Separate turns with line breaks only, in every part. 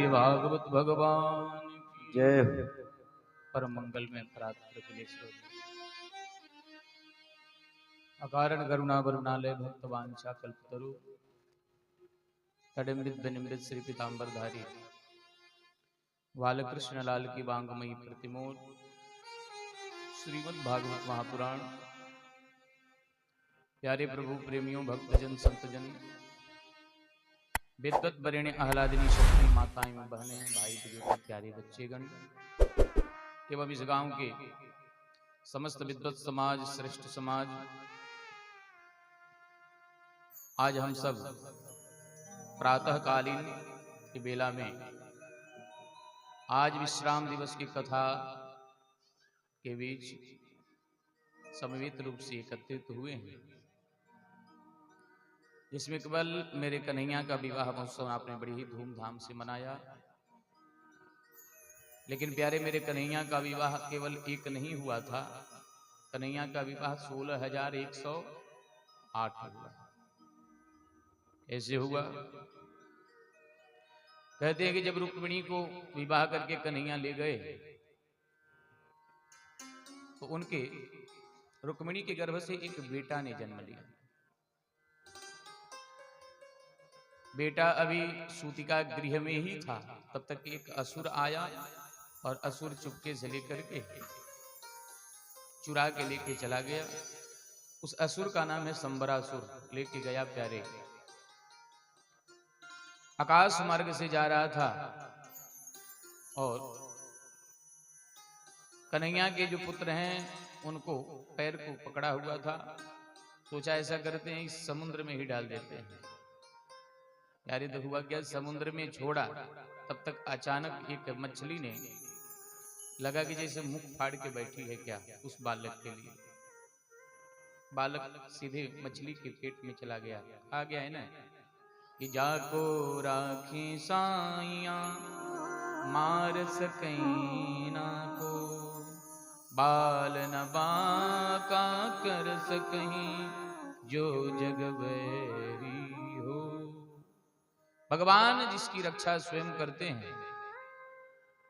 भागवत भगवान की
जय
परम मंगल में प्राप्त अकारण करुणा करुणालय भक्तवांछा कल्पतरु तडिम्बित बिनिम्बित श्री पीताम्बरधारी बालकृष्ण लाल की बांगमयी प्रतिमूल श्रीमद् भागवत महापुराण। प्यारे प्रभु प्रेमियों भक्तजन संतजन विद्वत वरेण्य आह्लादिनी शक्ति माताएं एवं बहनें भाई बुजुर्ग प्यारे बच्चेगण एवं इस गांव के समस्त विद्वत समाज श्रेष्ठ समाज, आज हम सब प्रातःकालीन की बेला में आज विश्राम दिवस की कथा के बीच समवेत रूप से एकत्रित हुए हैं, जिसमें केवल मेरे कन्हैया का विवाह महोत्सव आपने बड़ी ही धूमधाम से मनाया। लेकिन प्यारे मेरे कन्हैया का विवाह केवल एक नहीं हुआ था, कन्हैया का विवाह 16,108 हुआ। ऐसे हुआ, कहते हैं कि जब रुक्मिणी को विवाह करके कन्हैया ले गए तो उनके रुक्मिणी के गर्भ से एक बेटा ने जन्म लिया। बेटा अभी सूतिका गृह में ही था, तब तक एक असुर आया और असुर चुपके से लेकर के चुरा के लेके चला गया। उस असुर का नाम है संबरासुर। लेके गया प्यारे, आकाश मार्ग से जा रहा था और कन्हैया के जो पुत्र हैं उनको पैर को पकड़ा हुआ था। सोचा ऐसा करते हैं इस समुद्र में ही डाल देते हैं। यारी तो हुआ क्या, समुद्र में छोड़ा तब तक अचानक एक मछली ने लगा कि जैसे मुख फाड़ के बैठी है क्या उस बालक के लिए। बालक सीधे मछली के पेट में चला गया। आ गया है ना कि जाको राखी साइया मार सकई ना को, बाल न बाका कर सकई जो जग बैरी हो। भगवान जिसकी रक्षा स्वयं करते हैं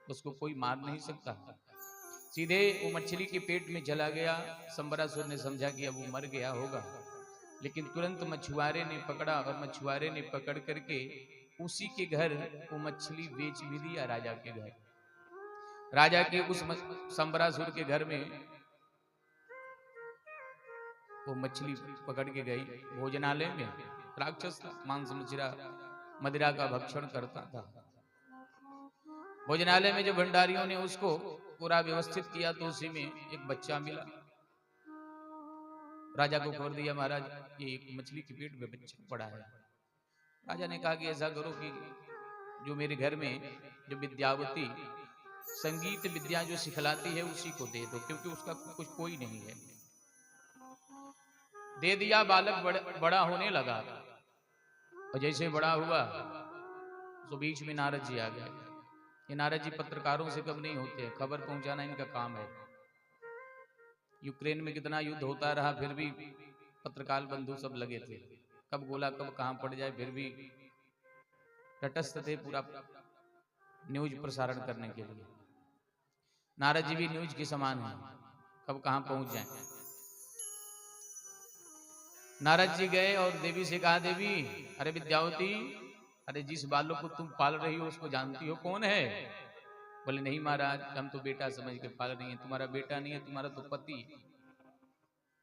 उसको कोई मार नहीं सकता। सीधे वो मछली के पेट में चला गया। संबरासुर ने समझा कि अब वो मर गया होगा, लेकिन तुरंत मछुआरे ने पकड़ा और मछुआरे ने पकड़ करके उसी के घर वो मछली बेच भी दिया। राजा के घर, राजा के उस संबरासुर के घर में वो मछली पकड़ के गई। भोजनालय में राक्षस मांस मदिरा का भक्षण करता था। भोजनालय में जो भंडारियों ने उसको पूरा व्यवस्थित किया तो उसी में एक बच्चा मिला। राजा को खबर दिया, महाराज ये एक मछली के पेट में बच्चा पड़ा है। राजा ने कहा कि ऐसा करो कि जो मेरे घर में जो विद्यावती संगीत विद्या जो सिखलाती है उसी को दे दो, क्योंकि उसका कुछ कोई नहीं है। दे दिया। बालक बड़ा होने लगा और जैसे बड़ा हुआ तो बीच में नारद जी आ गए। ये नारद जी पत्रकारों से कम नहीं होते, खबर पहुंचाना इनका काम है। यूक्रेन में कितना युद्ध होता रहा, फिर भी पत्रकार बंधु सब लगे थे, कब गोला कब कहां पड़ जाए, फिर भी तटस्थ थे पूरा न्यूज प्रसारण करने के लिए। नारद जी भी न्यूज के समान है, कब कहां पहुंच जाए। नारद जी गए और देवी से कहा, देवी अरे विद्यावती, अरे जिस बालक को तुम पाल रही हो उसको जानती हो कौन है? बोले नहीं महाराज, हम तो बेटा समझ के पाल रही हैं। तुम्हारा बेटा नहीं है, तुम्हारा तो पति।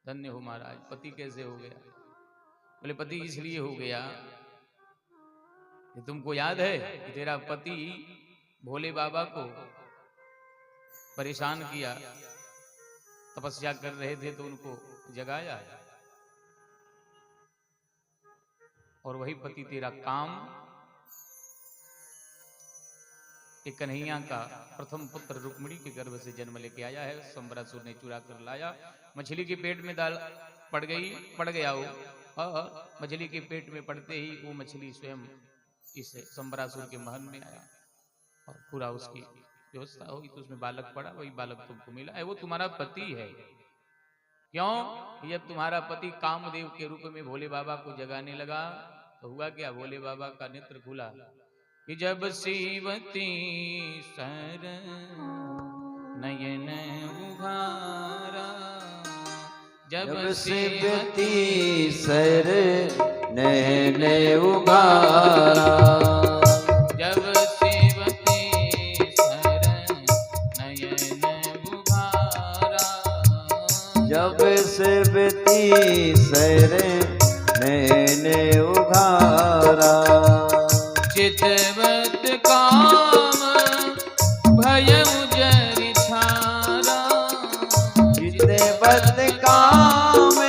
धन्य हो महाराज, पति कैसे हो गया? बोले पति इसलिए हो गया कि तुमको याद है कि तेरा पति भोले बाबा को परेशान किया, तपस्या कर रहे थे तो उनको जगाया, और वही पति तेरा काम कि कन्हैया का प्रथम पुत्र रुक्मिणी के गर्भ से जन्म लेके आया है। संबरासुर ने चुरा कर लाया, मछली के पेट में दाल पड़ गया वो, और मछली के पेट में पड़ते ही वो मछली स्वयं इस संबरासुर के महल में आया और पूरा उसकी व्यवस्था हुई तो उसमें बालक पड़ा। वही बालक तुमको मिला है, वो तुम्हारा पति है। क्यों? जब तुम्हारा पति कामदेव के रूप में भोले बाबा को जगाने लगा तो हुआ क्या, भोले बाबा का नेत्र खुला कि जब सीवती सर नयन उघारा, जब
सीवती सर नयन उघारा,
जब सीवती सर नयन उघारा,
जब सीवती सर नयन उघारा,
चितवत काम भय उजर छारा,
चितवत काम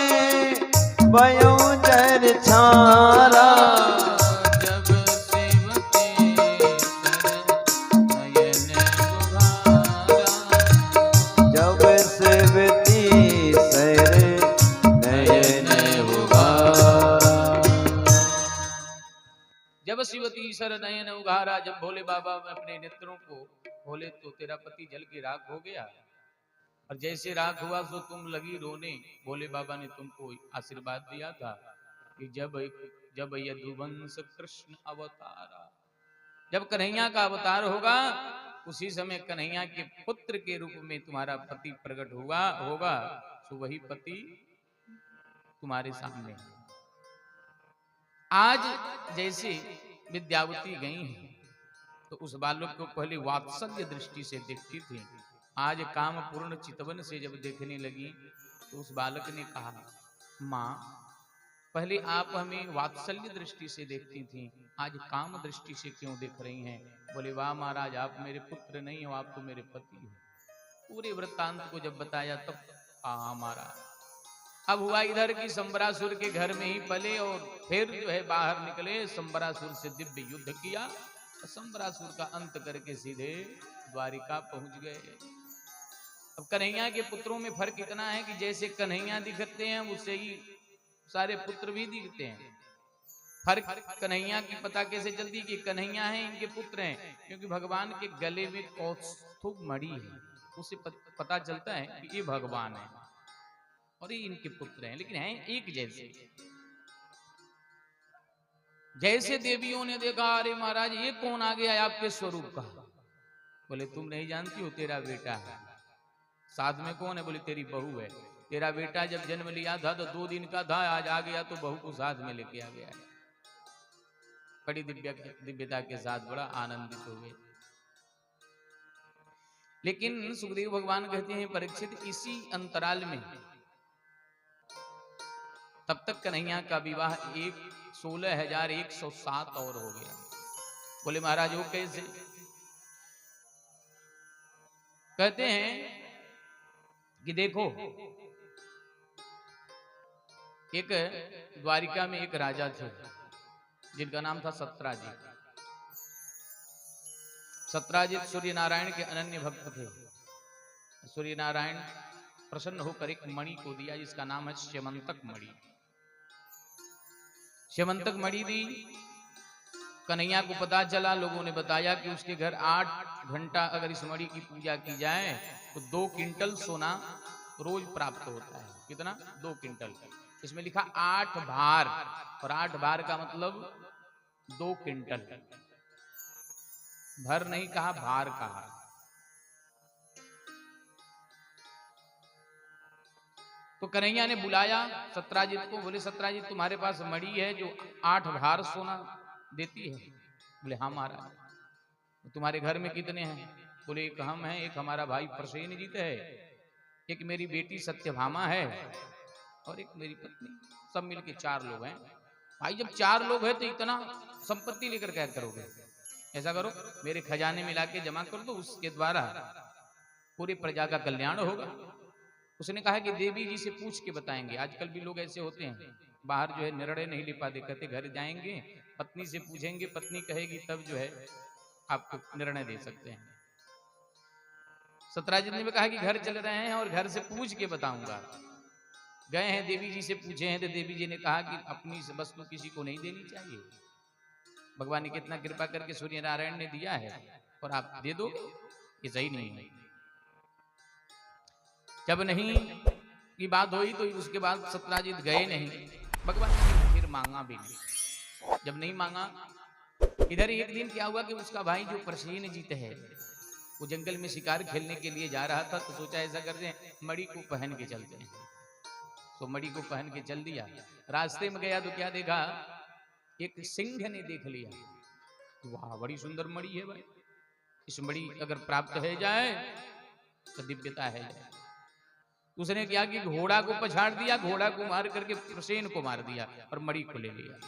भय उजर छारा,
जब सेवती सर नयन उघारा,
जब सेवती सर नयन उघारा।
जब शिवती सर नयन उघारा, जब भोले बाबा में अपने नेत्रों को खोले तो तेरा पति जल के राख हो गया, और जैसे राख हुआ तो तुम लगी रोने। भोले बाबा ने तुमको आशीर्वाद दिया था कि जब यदुवंश कृष्ण अवतारा, जब कन्हैया का अवतार होगा उसी समय कन्हैया के पुत्र के रूप में तुम्हारा पति प्रकट होगा, तो वही पति तुम्हारे सामने है। आज जैसे विद्यावती गई हैं तो उस बालक को पहले वात्सल्य दृष्टि से देखती थी, आज काम पूर्ण चितवन से जब देखने लगी तो उस बालक ने कहा, माँ पहले आप हमें वात्सल्य दृष्टि से देखती थी, आज काम दृष्टि से क्यों देख रही हैं? बोले, वाह महाराज, आप मेरे पुत्र नहीं हो, आप तो मेरे पति हो। पूरे वृत्तांत को जब बताया तब महाराज अब हुआ इधर की संबरासुर के घर में ही पले और फिर जो है बाहर निकले, संबरासुर से दिव्य युद्ध किया, संबरासुर का अंत करके सीधे द्वारिका पहुंच गए। अब कन्हैया के पुत्रों में फर्क इतना है कि जैसे कन्हैया दिखते हैं उससे ही सारे पुत्र भी दिखते हैं। फर्क कन्हैया की पता कैसे चलती कि कन्हैया है इनके पुत्र हैं, क्योंकि भगवान के गले में कौस्तुभ मणि है, उससे पता चलता है कि ये भगवान है और ये इनके पुत्र हैं, लेकिन हैं एक जैसे। जैसे देवियों ने देखा, अरे महाराज ये कौन आ गया आपके स्वरूप का? बोले, तुम नहीं जानती हो, तेरा बेटा है। साथ में कौन है? बोले, तेरी बहू है। तेरा बेटा जब जन्म लिया था तो 2 दिन का था, आज आ गया तो बहू को साथ में लेके आ गया है। बड़ी दिव्यता के साथ बड़ा आनंदित हो गए। लेकिन सुखदेव भगवान कहते हैं, परीक्षित इसी अंतराल में तब तक कन्हैया का विवाह 16,107 और हो गया। बोले, महाराज वो कैसे? कहते हैं कि देखो, एक द्वारिका में एक राजा थे जिनका नाम था सत्राजित। सत्राजित सूर्य नारायण के अनन्य भक्त थे। सूर्य नारायण प्रसन्न होकर एक मणि को दिया जिसका नाम है श्यमंतक मणि। श्यमंतक मणि दी। कन्हैया को पता चला, लोगों ने बताया कि उसके घर 8 घंटा अगर इस मणि की पूजा की जाए तो 2 क्विंटल सोना रोज प्राप्त होता है। कितना? 2 क्विंटल। इसमें लिखा 8 भार, और 8 भार का मतलब 2 क्विंटल। भर नहीं कहा, भार कहा। तो कन्हैया ने बुलाया सत्राजित को। बोले, सत्राजित तुम्हारे पास मणि है जो 8 भार सोना देती है? बोले, हाँ महाराज। तुम्हारे घर में कितने हैं? बोले, एक हम हैं, एक हमारा भाई प्रसेनजीत है, एक मेरी बेटी सत्यभामा है और एक मेरी पत्नी, सब मिलके 4 लोग हैं। भाई जब 4 लोग हैं तो इतना संपत्ति लेकर क्या करोगे? ऐसा करो, मेरे खजाने में लाके जमा कर दो, उसके द्वारा पूरी प्रजा का कल्याण होगा। उसने कहा कि देवी जी से पूछ के बताएंगे। आजकल भी लोग ऐसे होते हैं, बाहर जो है निर्णय नहीं ले पाते, कहते घर जाएंगे पत्नी से पूछेंगे, पत्नी कहेगी तब जो है आपको निर्णय दे सकते हैं। सत्राजित ने भी कहा कि घर चल रहे हैं और घर से पूछ के बताऊंगा। गए हैं, देवी जी से पूछे हैं तो देवी जी ने कहा कि अपनी वस्तु किसी को नहीं देनी चाहिए। भगवान ने कितना कृपा करके सूर्य नारायण ने दिया है और आप दे दो, ये सही नहीं है। जब नहीं की बात हुई तो उसके बाद सत्राजित गए नहीं, भगवान ने फिर मांगा भी नहीं। जब नहीं मांगा इधर एक दिन क्या हुआ कि उसका भाई जो प्रसेनजीत है वो जंगल में शिकार खेलने के लिए जा रहा था, तो सोचा ऐसा करते हैं मणि को पहन के चलते हैं। तो मणि को पहन के चल दिया। रास्ते में गया तो क्या देखा, एक सिंह ने देख लिया, वाह बड़ी सुंदर मणि है भाई, इस मणि अगर प्राप्त है जाए तो दिव्यता है जाए। उसने क्या कि घोड़ा को पछाड़ दिया, घोड़ा को मार करके प्रसेन को मार दिया और मणि को ले लिया।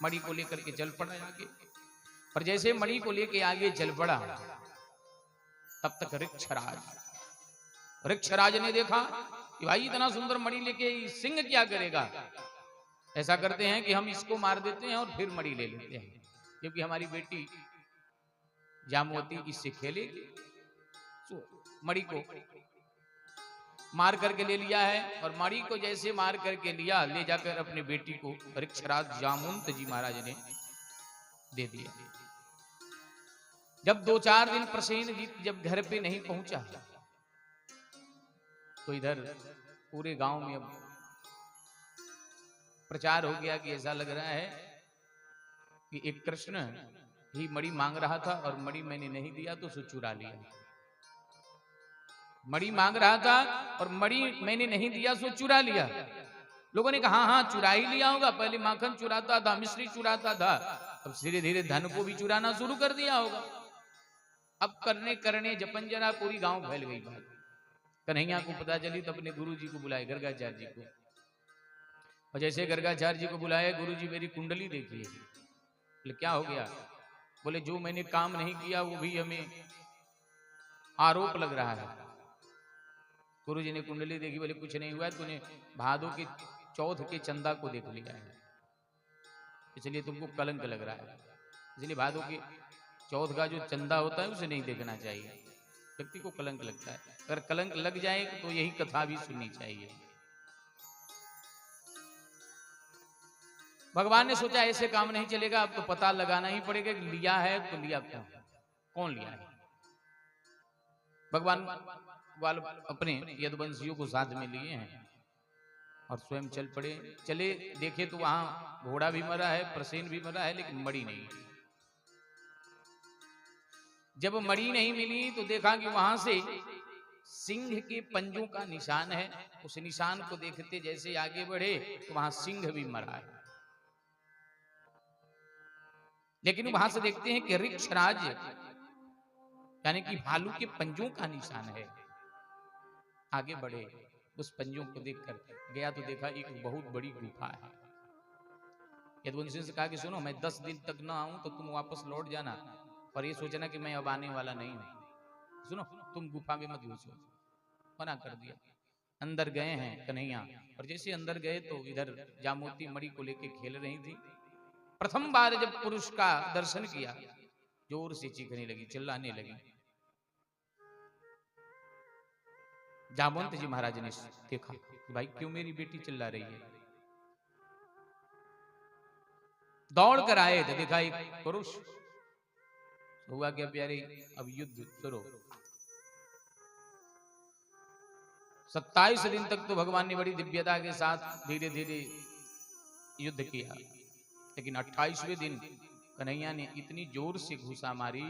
मणि को लेकर के चल पड़ा आगे। पर जैसे मणि को लेके आगे चल पड़ा, तब तक ऋक्षराज ने देखा कि भाई इतना सुंदर मणि लेके सिंह क्या करेगा। ऐसा करते हैं कि हम इसको मार देते हैं और फिर मणि ले लेते हैं, क्योंकि हमारी बेटी जामवती इससे खेलेगी। तो मणि को मार करके ले लिया है, और मणि को जैसे मार करके लिया, ले जाकर अपनी बेटी को ऋक्षराज जामवंत जी महाराज ने दे दिया। जब 2-4 दिन प्रसेनजीत जब घर पे नहीं पहुंचा, तो इधर पूरे गांव में अब प्रचार हो गया कि ऐसा लग रहा है कि एक कृष्ण ही मणि मांग रहा था और मणि मैंने नहीं दिया तो उसे चुरा लिया। मणि मांग रहा था और मणि मैंने नहीं दिया सो चुरा लिया। लोगों ने कहा हाँ चुरा ही लिया होगा, पहले माखन चुराता था, मिश्री चुराता था, अब धीरे धीरे धन को भी चुराना शुरू कर दिया होगा। अब करने करने जपन जरा पूरी गांव फैल गई बात। कन्हैया को पता चली तो अपने गुरु जी को बुलाए, गर्गाचार्य जी को, और जैसे गर्गाचार्य जी को बुलाए, गुरु जी मेरी कुंडली देखिए। बोले क्या हो गया? बोले जो मैंने काम नहीं किया वो भी हमें आरोप लग रहा है। गुरु जी ने कुंडली देखी, बोले कुछ नहीं हुआ, तूने भादों के चौथ के चंदा को देख लिया है, इसलिए तुमको कलंक लग रहा है। इसलिए भादों के चौथ का जो चंदा होता है उसे नहीं देखना चाहिए, व्यक्ति को कलंक लगता है। अगर कलंक लग जाए तो यही कथा भी सुननी चाहिए। भगवान ने सोचा ऐसे काम नहीं चलेगा, अब तो पता लगाना ही पड़ेगा कि लिया है तो लिया कौन लिया है। भगवान वाल अपने यदुवंशियों को साथ में लिए हैं और स्वयं चल पड़े। चले देखे तो वहां घोड़ा भी मरा है, प्रसेन भी मरा है, लेकिन मणि नहीं। जब मणि नहीं मिली तो देखा कि वहां से सिंह के पंजों का निशान है। उस निशान को देखते जैसे आगे बढ़े तो वहां सिंह भी मरा है, लेकिन वहां से देखते हैं कि ऋक्षराज यानी कि भालू के पंजों का निशान है। आगे बढ़े, उस पंजों को देखकर गया तो देखा एक बहुत बड़ी गुफा है। यदुवंशी से कहा कि सुनो, मैं 10 दिन तक ना आऊं तो तुम वापस लौट जाना, और ये सोचना कि मैं अब आने वाला नहीं हूं। सुनो, तुम गुफा में मत घुसो। मना कर दिया। अंदर गए हैं कन्हैया, और जैसे अंदर गए तो इधर जामवती मणि को लेके खेल रही थी। प्रथम बार जब पुरुष का दर्शन किया, जोर से चीखने लगी, चिल्लाने लगी। जामवंत जी महाराज ने देखा कि भाई क्यों मेरी बेटी चिल्ला रही है। दौड़ कर आए तो देखा एक पुरुष। हुआ क्या प्यारे, अब युद्ध शुरू। 27 दिन तक तो भगवान ने बड़ी दिव्यता के साथ धीरे धीरे युद्ध किया, लेकिन 28वें दिन कन्हैया ने इतनी जोर से घुसा मारी,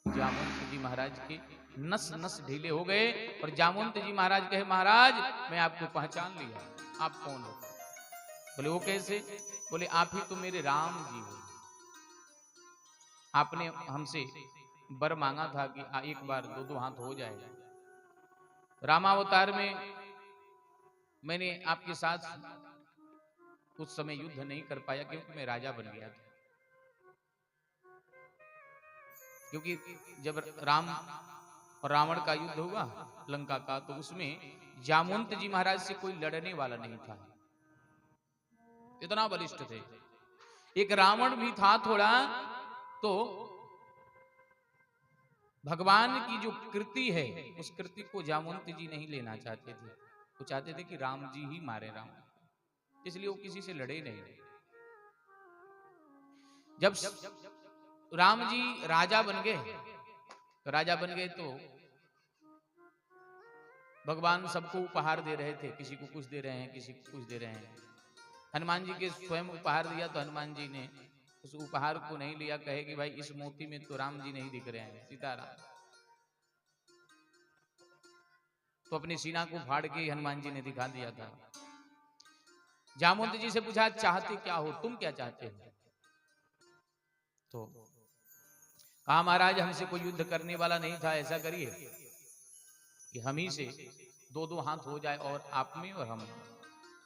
जामवंत जी महाराज के नस नस ढीले हो गए। और जामवंत जी महाराज कहे, महाराज मैं आपको पहचान लिया, आप कौन हो? बोले वो कैसे? बोले आप ही तो मेरे राम जी हो। आपने हमसे वर मांगा था कि एक बार 2-2 हाथ हो जाएगा। रामावतार में मैंने आपके साथ उस समय युद्ध नहीं कर पाया क्योंकि मैं राजा बन गया था। क्योंकि जब राम और रावण का युद्ध हुआ लंका का, तो उसमें जामवंत जी महाराज से कोई लड़ने वाला नहीं था, इतना बलिष्ठ थे। एक रावण भी था थोड़ा, तो भगवान की जो कृति है उस कृति को जामवंत जी नहीं लेना चाहते थे। वो चाहते थे कि राम जी ही मारे राम, इसलिए वो किसी से लड़े नहीं। जब राम जी राजा बन गए तो भगवान सबको उपहार दे रहे थे, किसी को कुछ दे रहे हैं, किसी को कुछ दे रहे हैं। हनुमान जी के स्वयं उपहार दिया तो हनुमान जी ने उस उपहार को नहीं लिया, कहे कि भाई इस मोती में तो राम जी नहीं दिख रहे हैं, सीताराम। तो अपनी सीना को फाड़ के हनुमान जी ने दिखा दिया था। जामुन जी से पूछा चाहते क्या हो, तुम क्या चाहते हो? तो कहा महाराज हमसे कोई युद्ध करने वाला नहीं था, ऐसा करिए कि हम ही से दो दो हाथ हो जाए, और आप में और हम।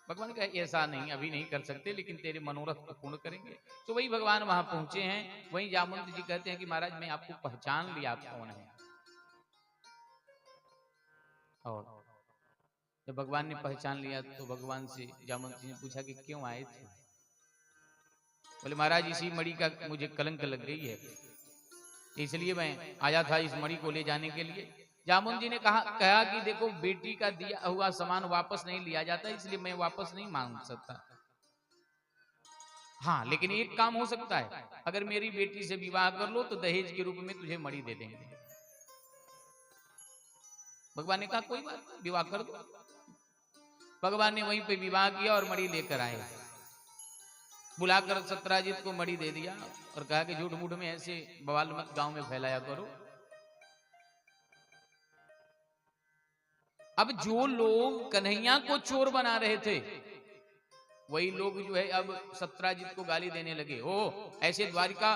भगवान कहे ऐसा नहीं, अभी नहीं कर सकते, लेकिन तेरे मनोरथ को पूर्ण करेंगे। तो वही भगवान वहां पहुंचे हैं। वही जामुन जी कहते हैं कि महाराज मैं आपको पहचान लिया, आप कौन है। और जब भगवान ने पहचान लिया तो भगवान से जामुन जी ने पूछा कि क्यों आए थे? बोले महाराज इसी मणि का मुझे कलंक लग गई है, इसलिए मैं आया था इस मणि को ले जाने के लिए। जामुन जी ने कहा कि देखो बेटी का दिया हुआ सामान वापस नहीं लिया जाता, इसलिए मैं वापस नहीं मांग सकता। हाँ लेकिन एक काम हो सकता है, अगर मेरी बेटी से विवाह कर लो तो दहेज के रूप में तुझे मणि दे देंगे। भगवान ने कहा कोई बात नहीं, विवाह कर दो। भगवान ने वहीं पे विवाह किया और मणि लेकर आए। बुलाकर सत्राजित को मणि दे दिया और कहा कि झूठ मूठ में ऐसे बवाल मत गांव में फैलाया करो। अब जो लोग कन्हैया को चोर बना रहे थे, वही लोग जो है अब सत्राजित को गाली देने लगे। ओ ऐसे द्वारिका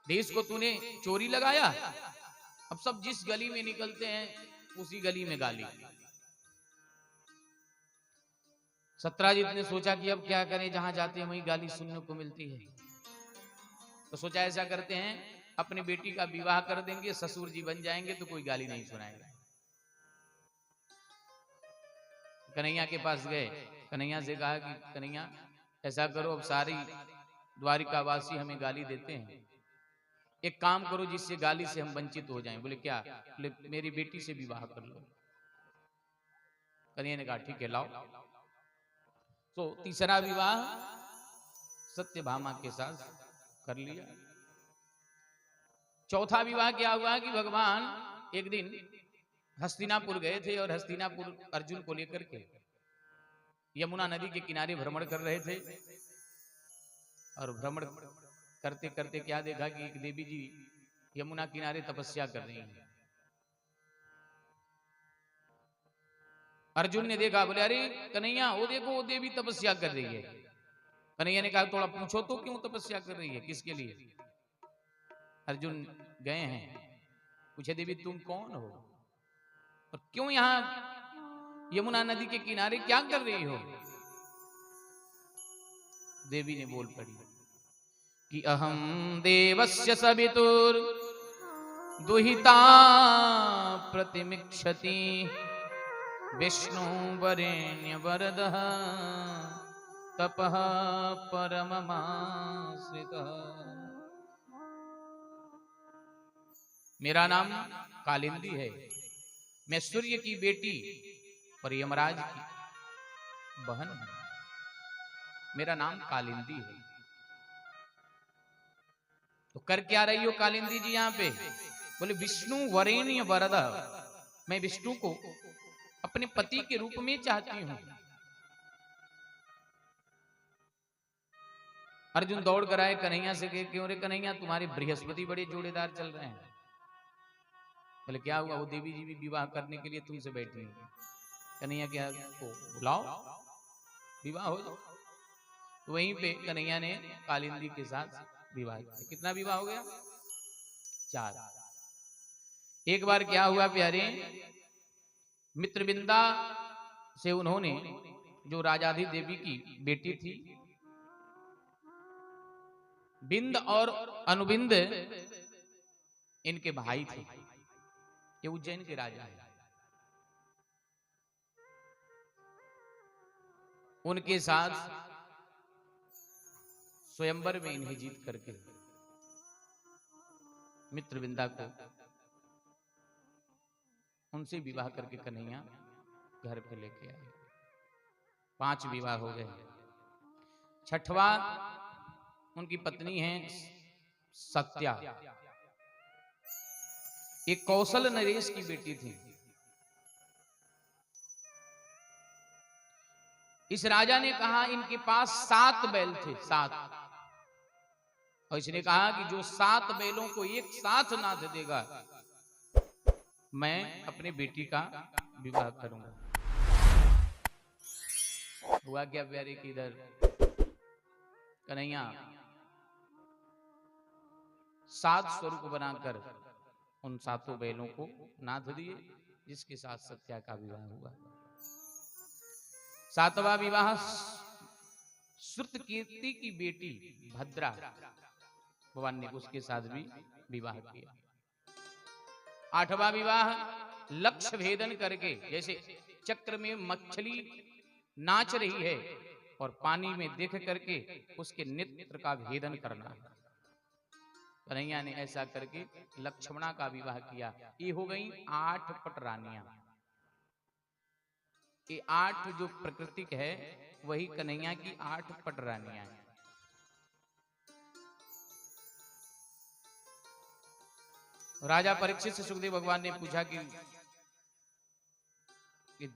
देश को तूने चोरी लगाया। अब सब जिस गली में निकलते हैं उसी गली में गाली। सत्राजित ने सोचा कि अब क्या करें, जहां जाते हैं वहीं गाली सुनने को मिलती है। तो सोचा ऐसा करते हैं अपनी बेटी का विवाह कर देंगे, ससुर जी बन जाएंगे तो कोई गाली नहीं सुनाएगा। कन्हैया के पास गए, कन्हैया से कहा कि कन्हैया ऐसा करो, अब सारी द्वारिकावासी हमें गाली देते हैं, एक काम करो जिससे गाली से हम वंचित हो जाएं। बोले क्या? बोले मेरी बेटी से विवाह कर लो। कन्हैया ने कहा ठीक है लाओ। तो तीसरा विवाह सत्यभामा के साथ कर लिया। चौथा विवाह क्या हुआ कि भगवान एक दिन हस्तिनापुर गए थे और हस्तिनापुर अर्जुन को लेकर के यमुना नदी के किनारे भ्रमण कर रहे थे। और भ्रमण करते करते क्या देखा कि एक देवी जी यमुना किनारे तपस्या कर रही हैं। अर्जुन ने देखा, बोले अरे कन्हैया वो देखो वो देवी तपस्या कर रही है। कन्हैया ने कहा थोड़ा पूछो तो क्यों तपस्या कर रही है, किसके लिए? अर्जुन गए हैं, पूछे देवी तुम कौन हो और क्यों यहाँ यमुना नदी के किनारे क्या कर रही हो? देवी ने बोल पड़ी कि अहम देवस्य सवितुर दुहिता प्रतिमिक्षति विष्णु वरेण्य वरदः तपः परममाश्रितः। मेरा नाम कालिंदी है, मैं सूर्य की बेटी और यमराज की बहन हूं। मेरा नाम कालिंदी है। तो कर क्या रही हो कालिंदी जी यहाँ पे? बोले विष्णु वरेण्य वरदः, मैं विष्णु को अपने पति के रूप में चाहती हूं। अर्जुन दौड़ कर आए कन्हैया से कहे क्यों रे कन्हैया तुम्हारे बृहस्पति बड़े जोड़ेदार चल रहे हैं। बोले क्या हुआ? वो देवी जी भी विवाह करने के लिए तुमसे बैठी हैं। कन्हैया क्या को बुलाओ विवाह हो जाओ। तो वहीं पे कन्हैया ने कालिंदी के साथ विवाह किया। कितना विवाह हो गया? 4। एक बार क्या हुआ प्यारे, मित्रविंदा से उन्होंने, जो राजाधि देवी की बेटी थी, बिंद और अनुबिंद इनके भाई थे, ये उज्जैन के राजा है। उनके साथ स्वयंवर में इन्हें जीत करके मित्रविंदा को उनसे विवाह करके कन्हैया घर पे लेके आए। 5 विवाह हो गए। 6वां उनकी पत्नी है सत्या, एक कौशल नरेश की बेटी थी। इस राजा ने कहा इनके पास 7 बैल थे, 7। और इसने कहा कि जो 7 बैलों को एक साथ नाथ देगा, मैं अपनी बेटी का विवाह करूंगा। हुआ क्या प्यारे की इधर कन्हैया 7 स्वरूप बनाकर उन 7 बैलों को नाथ दिए, जिसके साथ सत्या का विवाह हुआ। 7वां विवाह श्रुतकीर्ति की बेटी भद्रा भगवान ने उसके साथ भी विवाह किया। 8वां विवाह लक्ष्य भेदन करके, जैसे चक्र में मछली नाच रही है और पानी में देख करके उसके नेत्र का भेदन करना है। कन्हैया ने ऐसा करके लक्ष्मणा का विवाह किया। ये हो गई 8 पटरानियां। ये 8 जो प्राकृतिक है वही कन्हैया की 8 पटरानियां हैं। राजा परीक्षित से सुखदेव भगवान ने पूछा कि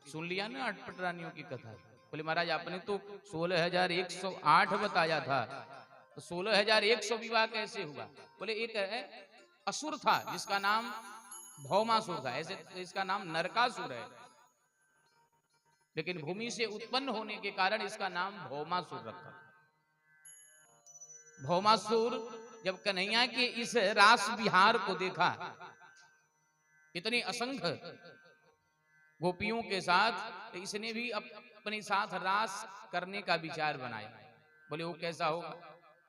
सुन लिया ना 8 पटरानियों की कथा? बोले महाराज आपने तो 16,108 बताया था, तो 16,100 विवाह कैसे हुआ? बोले एक असुर था जिसका नाम भौमासुर था, ऐसे इसका नाम नरकासुर है, लेकिन भूमि से उत्पन्न होने के कारण इसका नाम भौमासुर रखा। भौमासुर जब कन्हैया के इस रास विहार को देखा, इतनी असंख्य गोपियों के साथ, तो इसने भी अपने साथ रास करने का विचार बनाया। बोले वो कैसा होगा?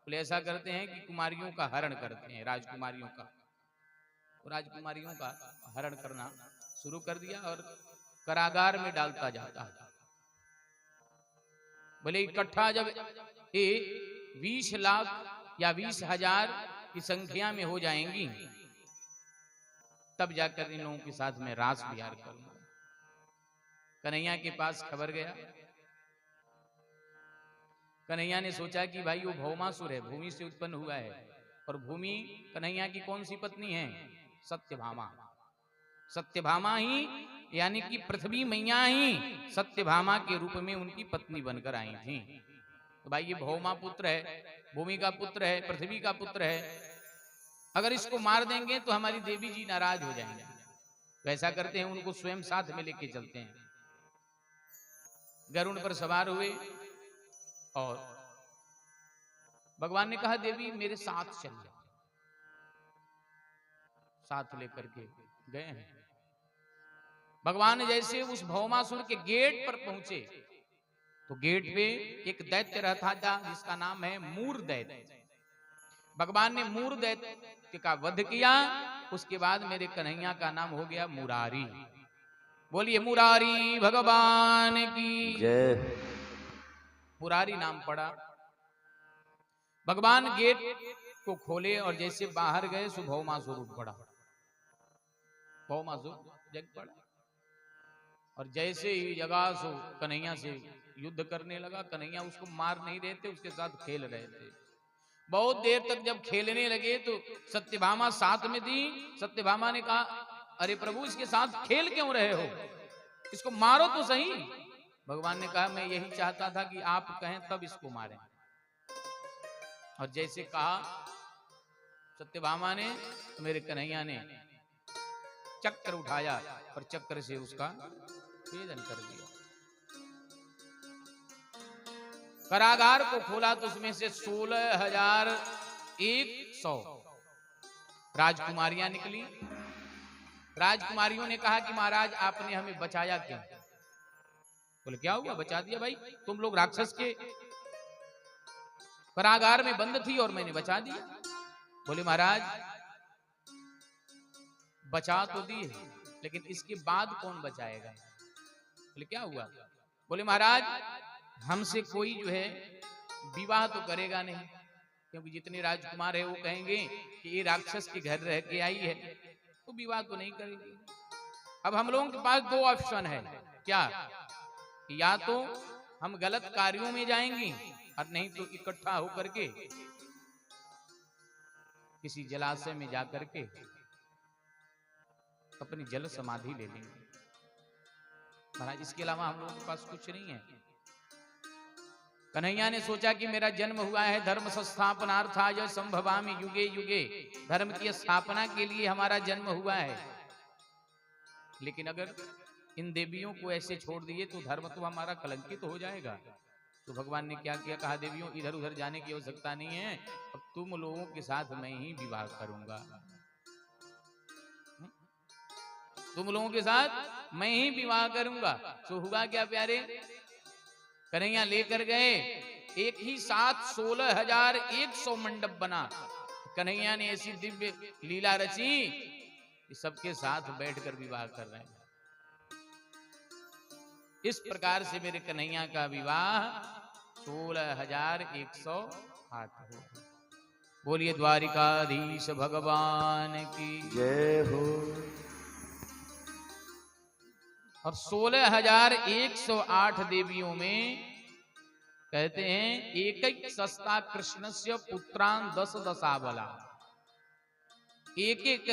बोले ऐसा करते हैं कि कुमारियों का हरण करते हैं, राजकुमारियों का। तो राजकुमारियों का हरण करना शुरू कर दिया और कारागार में डालता जाता है। बोले इकट्ठा जब ये 20 लाख या 20,000 की संख्या में हो जाएंगी, तब जाकर इन लोगों के साथ में रास विहार करूंगा। कन्हैया के पास खबर गया। कन्हैया ने सोचा कि भाई वो भौमासुर है, भूमि से उत्पन्न हुआ है, और भूमि कन्हैया की कौन सी पत्नी है? सत्यभामा। सत्यभामा ही यानी कि पृथ्वी मैया ही सत्यभामा के रूप में उनकी पत्नी बनकर आई थी। तो भाई ये भौमा पुत्र है, भूमि का पुत्र है, पृथ्वी का पुत्र है, अगर इसको मार देंगे तो हमारी देवी जी नाराज हो जाएंगे। तो ऐसा करते हैं उनको स्वयं साथ में लेके चलते हैं। गरुड़ पर सवार हुए और भगवान ने कहा देवी मेरे साथ चल। साथ लेकर के गए हैं। भगवान जैसे उस भौमासुर के गेट पर पहुंचे तो गेट पे एक दैत्य रहता था जिसका नाम है मूर दैत्य। भगवान ने मूर दैत्य का वध किया। उसके बाद मेरे कन्हैया का नाम हो गया मुरारी। बोलिए मुरारी भगवान की
जय।
मुरारी नाम पड़ा। भगवान गेट को खोले और जैसे बाहर गए सो भौमासुर उठ पड़ा। भौमासुर जग पड़ा और जैसे ही जगा सो कन्हैया से युद्ध करने लगा। कन्हैया उसको मार नहीं रहे थे, उसके साथ खेल रहे थे। बहुत देर तक जब खेलने लगे तो सत्यभामा साथ में थी। सत्यभामा ने कहा अरे प्रभु इसके साथ खेल क्यों रहे हो, इसको मारो तो सही। भगवान ने कहा मैं यही चाहता था कि आप कहें तब इसको मारें। और जैसे कहा सत्यभामा ने तो मेरे कन्हैया ने चक्र उठाया और चक्र से उसका भेदन कर दिया। कारागार को खोला तो उसमें से 16,100 राजकुमारियां निकली। राजकुमारियों ने कहा कि महाराज आपने हमें बचाया क्यों? बोले क्या हुआ, बचा दिया भाई, तुम लोग राक्षस के कारागार में बंद थी और मैंने बचा दिया। बोले महाराज बचा तो दिए लेकिन इसके बाद कौन बचाएगा? बोले क्या हुआ? बोले महाराज हमसे कोई जो है विवाह तो करेगा नहीं, क्योंकि जितने राजकुमार है वो कहेंगे कि ये राक्षस के घर रह के आई है तो विवाह तो नहीं करेगी। अब हम लोगों के पास 2 ऑप्शन है। क्या? या तो हम गलत कार्यों में जाएंगे और नहीं तो इकट्ठा होकर के किसी जलाशय में जाकर के अपनी जल समाधि ले लेंगे। महाराज इसके अलावा हम लोगों के पास कुछ नहीं है। कन्हैया ने सोचा कि मेरा जन्म हुआ है धर्म संस्थापनार्थाय संभवामि युगे युगे, धर्म की स्थापना के लिए हमारा जन्म हुआ है। लेकिन अगर इन देवियों को ऐसे छोड़ दिए तो धर्म तो हमारा कलंकित हो जाएगा। तो भगवान ने क्या किया, कहा देवियों इधर उधर जाने की आवश्यकता नहीं है, अब तुम लोगों के साथ मैं ही विवाह करूंगा। तुम लोगों के साथ मैं ही विवाह करूंगा। तो हुआ क्या प्यारे, कन्हैया लेकर गए, एक ही साथ 16,100 मंडप बना। कन्हैया ने ऐसी दिव्य लीला रची कि सबके साथ बैठकर विवाह कर रहे हैं। इस प्रकार से मेरे कन्हैया का विवाह 16,108 हो। बोलिए द्वारिकाधीश भगवान की
जय हो।
और 16,108 देवियों में कहते हैं एक एक सस्ता कृष्णस्य पुत्रान 10 दशाबला, एक एक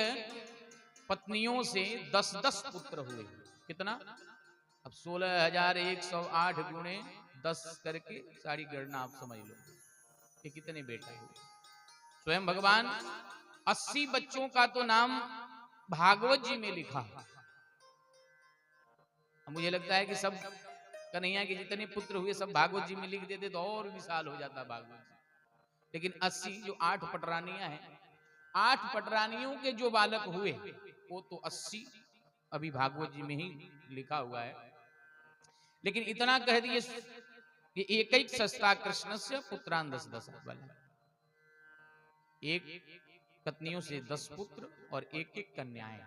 पत्नियों से 10-10 पुत्र हुए। कितना, अब 16,108 गुणे 10 करके सारी गणना आप समझ लो कि कितने बेटे हुए। स्वयं भगवान 80 बच्चों का तो नाम भागवत जी में लिखा। मुझे लगता है कि सब कन्हैया के जितने पुत्र हुए सब भागवत जी में लिख देते तो और विशाल हो जाता भागवत जी। लेकिन 80 जो 8 पटरानियां हैं, 8 पटरानियों के जो बालक हुए वो तो 80 अभी भागवत जी में ही लिखा हुआ है। लेकिन इतना कह दिए कि एक एक सस्ता कृष्ण से पुत्रान 10 दशाबला, एक पत्नियों से 10 पुत्र और एक एक कन्याएं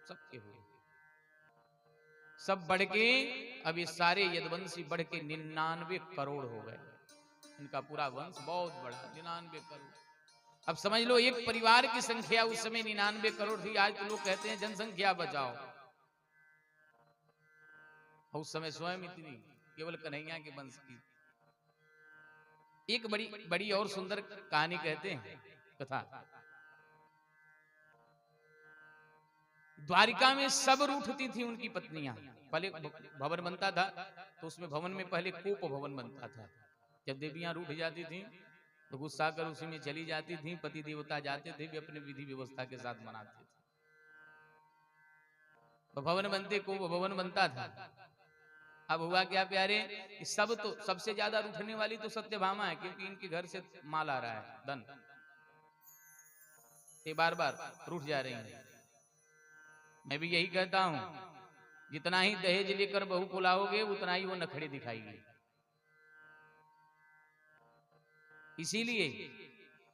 सबके हुए। सब बढ़ के अब ये सारे यदुवंशी बढ़ के 99 करोड़ हो गए। इनका पूरा वंश बहुत बड़ा, 99 करोड़। अब समझ लो एक परिवार की संख्या उस समय 99 करोड़ थी। आज तो लोग कहते हैं जनसंख्या बचाओ, उस समय स्वयं इतनी केवल कन्हैया के वंश की। एक बड़ी और सुंदर कहानी कहते हैं, कथा। द्वारिका में सब रूठती थी उनकी पत्नियां। पहले भवन बनता था तो उसमें भवन में पहले कोप भवन बनता था। जब देवियां रूठ जाती थी तो गुस्सा कर उसी में चली जाती थी। पति देवता जाते थे, भी अपने विधि व्यवस्था के साथ मनाते थे। तो भवन बनते कोप भवन बनता था। अब हुआ क्या प्यारे, सब तो सबसे ज्यादा रूठने वाली तो सत्यभामा है, क्योंकि इनके घर से माल आ रहा है, धन। ये बार बार रूठ जा रही है। मैं भी यही कहता हूं, जितना ही दहेज लेकर बहू को लाओगे उतना ही वो नखड़े दिखाएगी। इसीलिए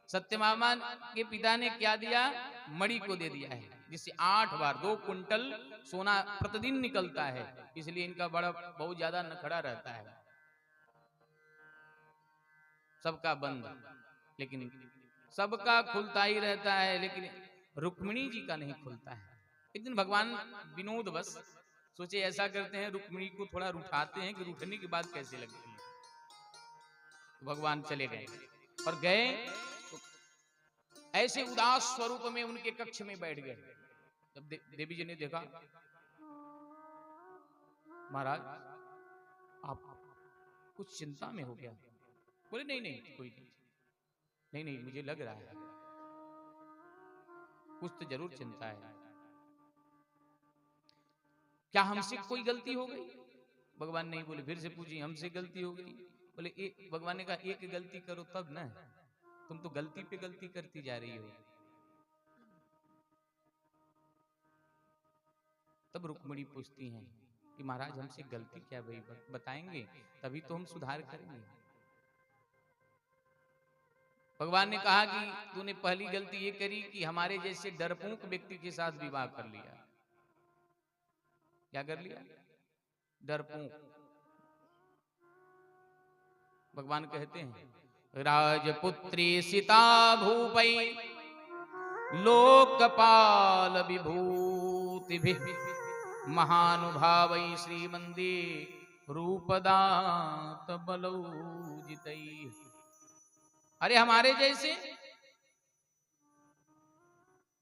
सत्यभामा के पिता ने क्या दिया, मणि को दे दिया है, जिससे 8 बार 2 कुंटल सोना प्रतिदिन निकलता है। इसलिए इनका बड़ा बहुत ज्यादा नखड़ा रहता है। सबका बंद, लेकिन सबका खुलता ही रहता है, लेकिन रुक्मिणी जी का नहीं खुलता है। एक दिन भगवान विनोद बस सोचे ऐसा करते हैं, रुक्मिणी को थोड़ा रुठाते हैं कि रुठने के बाद कैसे लगती है। तो भगवान चले गए और गए तो ऐसे उदास स्वरूप में उनके कक्ष में बैठ गए। जब देवी जी ने देखा, महाराज आप कुछ चिंता में हो गया। बोले नहीं नहीं कोई नहीं, मुझे लग रहा है कुछ तो जरूर चिंता है। क्या हमसे कोई गलती हो गई? भगवान नहीं बोले, फिर से पूछी हमसे गलती हो गई? बोले भगवान ने कहा एक गलती करो तब ना, तुम तो गलती पे गलती करती जा रही हो। तब रुक्मिणी पूछती हैं कि महाराज हमसे गलती क्या भाई बताएंगे, तभी तो हम सुधार करेंगे। भगवान ने कहा कि तूने पहली गलती ये करी कि हमारे जैसे डरपोक व्यक्ति के साथ विवाह कर लिया। क्या कर लिया? डरपोक। भगवान कहते हैं राजपुत्री सीता भूपै लोकपाल विभूतिभिः महानुभावै श्रीमंदे रूपदात बलौजितैः। अरे हमारे जैसे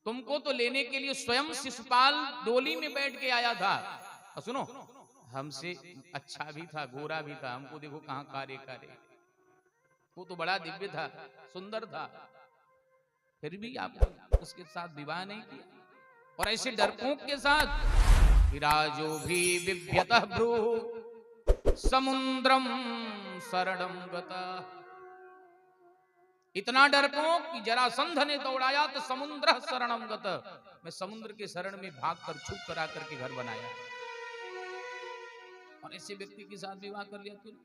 तुमको तो लेने के लिए स्वयं शिशुपाल डोली में बैठ के आया था। और सुनो, हमसे अच्छा भी था, गोरा भी था, हमको देखो कहां कारे कारे। वो तो बड़ा दिव्य था, सुंदर था, फिर भी आप उसके साथ विवाह नहीं किया। और ऐसे डरपोक के साथ विराजो भी बिभ्यतः भ्रू समुद्रम शरणम गता। इतना डरपोक कि जरासंध ने दौड़ाया तो समुद्र शरणम गत, मैं समुद्र के शरण में भाग कर छुप कर आकर के घर बनाया। और ऐसे व्यक्ति के साथ विवाह कर लिया तूने,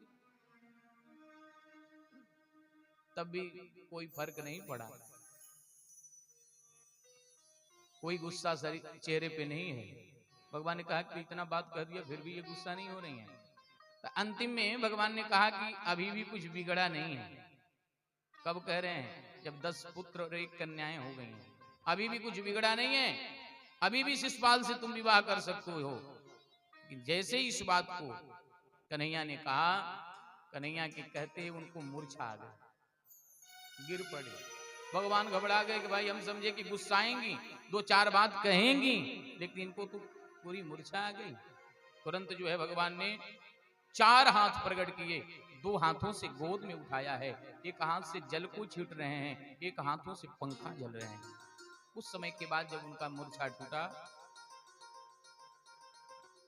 तब भी कोई फर्क नहीं पड़ा, कोई गुस्सा चेहरे पे नहीं है। भगवान ने कहा कि इतना बात कर दिया फिर भी ये गुस्सा नहीं हो रही है। तो अंतिम में भगवान ने कहा कि अभी भी कुछ बिगड़ा नहीं है। कब कह रहे हैं? जब 10 पुत्र और 1 कन्याएं हो गई हैं, अभी भी कुछ बिगड़ा नहीं है, अभी भी शिशुपाल से तुम विवाह कर सकते हो। जैसे ही इस बात को कन्हैया ने कहा, कन्हैया के कहते उनको मूर्छा आ गई, गिर पड़े। भगवान घबरा गए कि भाई हम समझे कि गुस्साएंगी, 2-4 बात कहेंगी, लेकिन इनको तो पूरी मूर्छा आ गई। तुरंत जो है भगवान ने 4 हाथ प्रकट किए, 2 हाथों से गोद में उठाया है, एक हाथ से जल को छीट रहे हैं, एक हाथों से पंखा जल रहे हैं। उस समय के बाद जब उनका मूर्छा टूटा,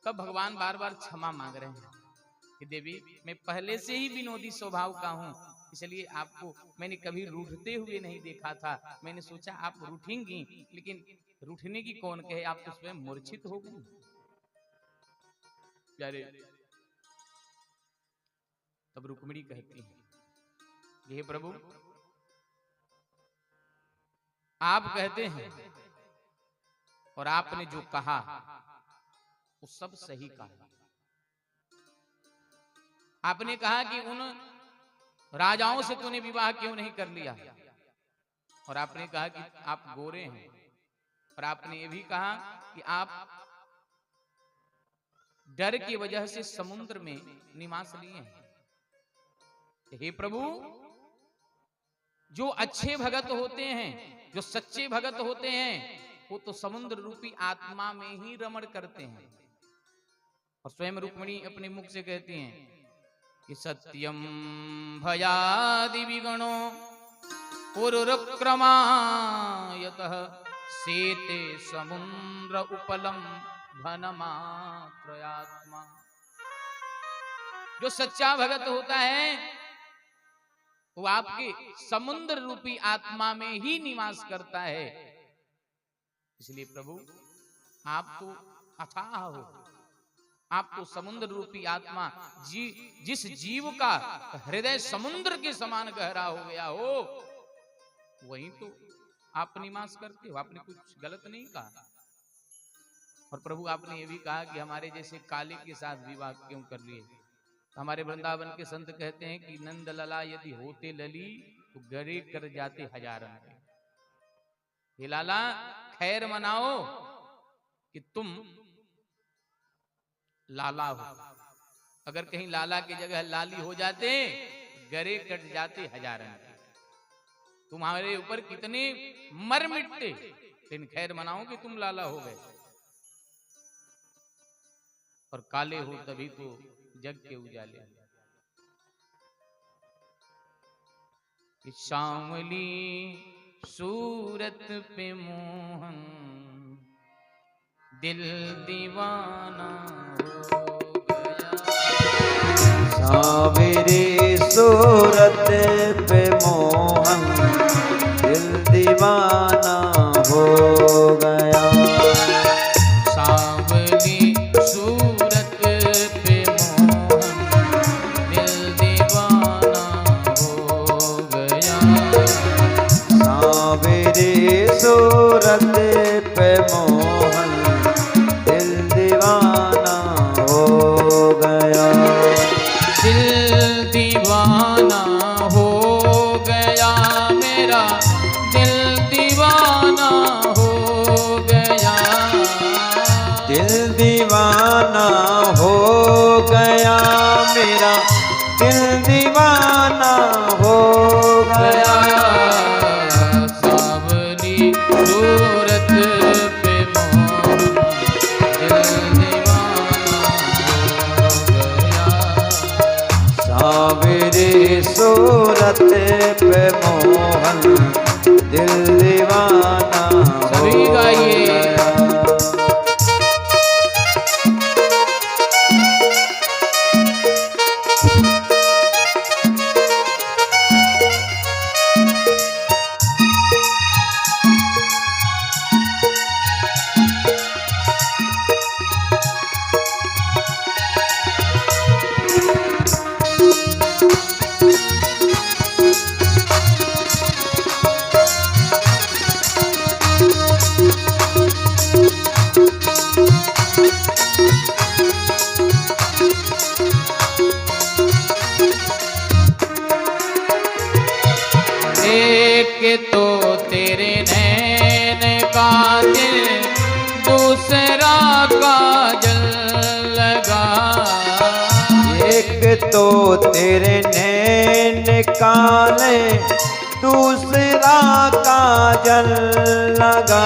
तब भगवान बार बार क्षमा मांग रहे हैं कि देवी मैं पहले से ही विनोदी स्वभाव का हूं, इसलिए आपको मैंने कभी रूठते हुए नहीं देखा था। मैंने सोचा आप रूठेंगी, लेकिन रूठने की कौन कहे, आप तो स्वयं मूर्छित हो गई। प्यारे, तब रुक्मिणी कहती है, हे प्रभु आप कहते हैं और आपने जो कहा वो सब सही कहा। आपने कहा कि उन राजाओं से तूने विवाह क्यों नहीं कर लिया, और आपने कहा कि आप गोरे हैं, और आपने ये भी कहा कि आप डर की वजह से समुद्र में निवास लिए हैं। हे प्रभु, जो अच्छे भगत होते हैं, जो सच्चे भगत होते हैं, वो तो समुद्र रूपी आत्मा में ही रमण करते हैं। और स्वयं रुक्मिणी अपने मुख से कहती हैं कि सत्यम भयादि विगणो उरुक्रमायतः सेते समुद्र उपलम घनमात्रयात्मा। जो सच्चा भगत होता है वो आपके समुद्र रूपी आत्मा में ही निवास करता है। इसलिए प्रभु आप तो अथाह हो, आप तो समुद्र रूपी आत्मा, जिस जीव का हृदय समुद्र के समान गहरा हो गया हो, वहीं तो आप निवास करते हो। आपने कुछ गलत नहीं कहा। और प्रभु आपने ये भी कहा कि हमारे जैसे काले के साथ विवाह क्यों कर लिए। हमारे वृंदावन के संत कहते हैं कि नंद लला यदि होते लली तो गरे कर जाते हजारन के। हे लाला खैर मनाओ कि तुम लाला हो, अगर कहीं लाला की जगह लाली हो जाते गरे कट जाते हजारन के। तुम्हारे ऊपर कितने मर मिटते, लेकिन खैर मनाओ कि तुम लाला हो गए। और काले हो तभी तो जग के उजाले। सांवली सूरत पे मोहन दिल दीवाना हो गया।
सांवरी सूरत पे मोहन दिल दीवाना हो गया।
सांवली सूरत पे मोहन दिल दीवाना हो गया।
सांवरी सूरत पे मोहन दिल दीवाना हो गया।
दिल दीवाना हो गया मेरा, दिल दीवाना हो गया।
दिल दीवाना हो गया मेरा, दिल दीवाना हो गया।
सांवली सूरत पे मोहन दिल दीवाना हो
सूरत पे मोहन दिल दीवाना
सभी
हो
गाइए।
गया।
एक तो तेरे नैन का दिल, दूसरा काजल लगा।
एक तो तेरे नैन काले, दूसरा काजल लगा।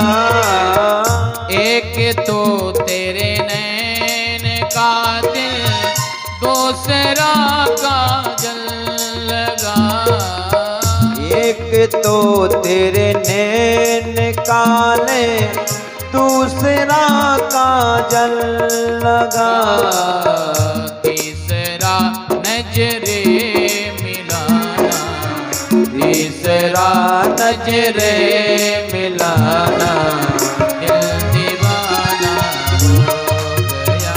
एक तो तेरे नैन का दिल, दूसरा काजल लगा।
एक तो तेरे नैन काले, दूसरा काजल लगा।
तीसरा नजरे मिलाना,
तीसरा नजरे मिलाना,
दिल दीवाना हो गया।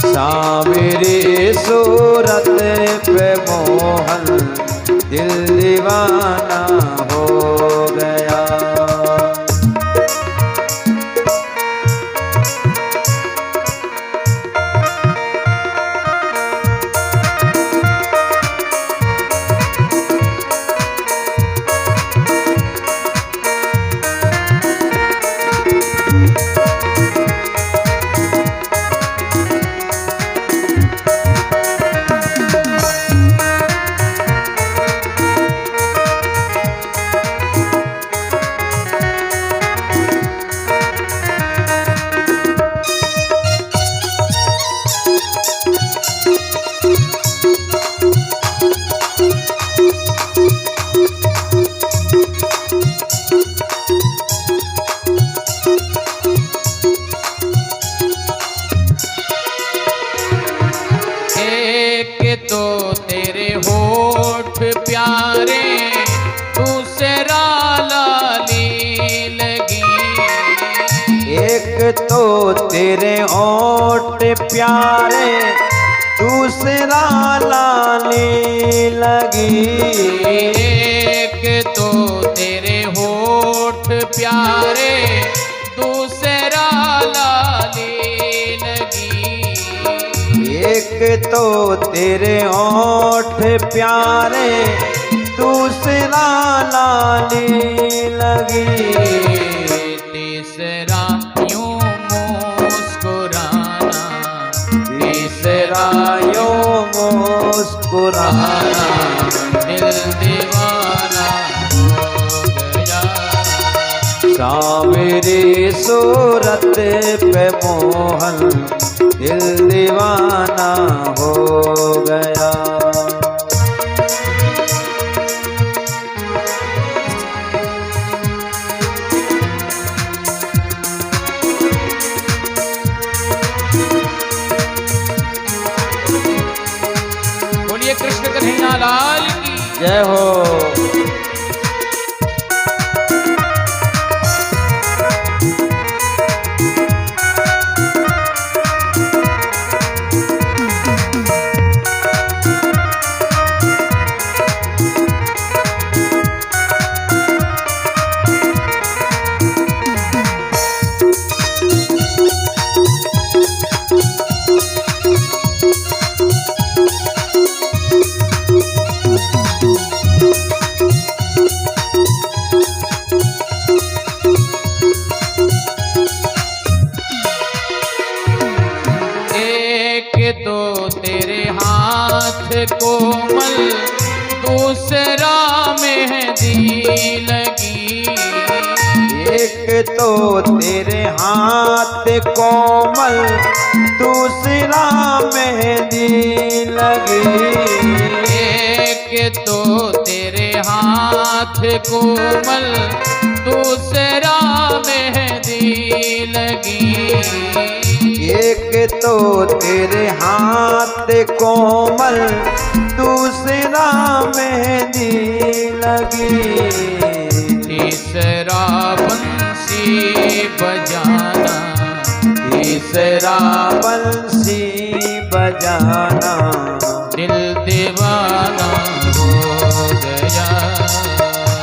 सांवरी सूरत पे मोहन दिल दीवाना हो गया।
एक तो तेरे होठ प्यारे, दूसरा लाली लगी।
एक तो तेरे होठ प्यारे, दूसरा लाली लगी।
एक तो तेरे होठ प्यारे, दूसरा लाली लगी।
एक तो तेरे होठ प्यारे, दूसरा लाली लगी।
तीसरा यूं मुस्कुराना,
तीसरा यूं मुस्कुराना,
दिल दीवाना हो गया।
सांवरी सूरत पे मोहन दिल दीवाना हो गया।
बोलिए कृष्ण कन्हैया लाल की
जय हो।
तो तेरे हाथ कोमल, दूसरा मेहंदी लगी।
एक तो तेरे हाथ कोमल, दूसरा मेहंदी लगी।
एक एक तो तेरे हाथ कोमल, दूसरा मेहंदी लगी।
एक तो तेरे हाथ कोमल, दूसरा मेहंदी लगी।
तीसरा बंसी बजाना,
तीसरा बंसी बजाना,
दिल दीवाना हो गया।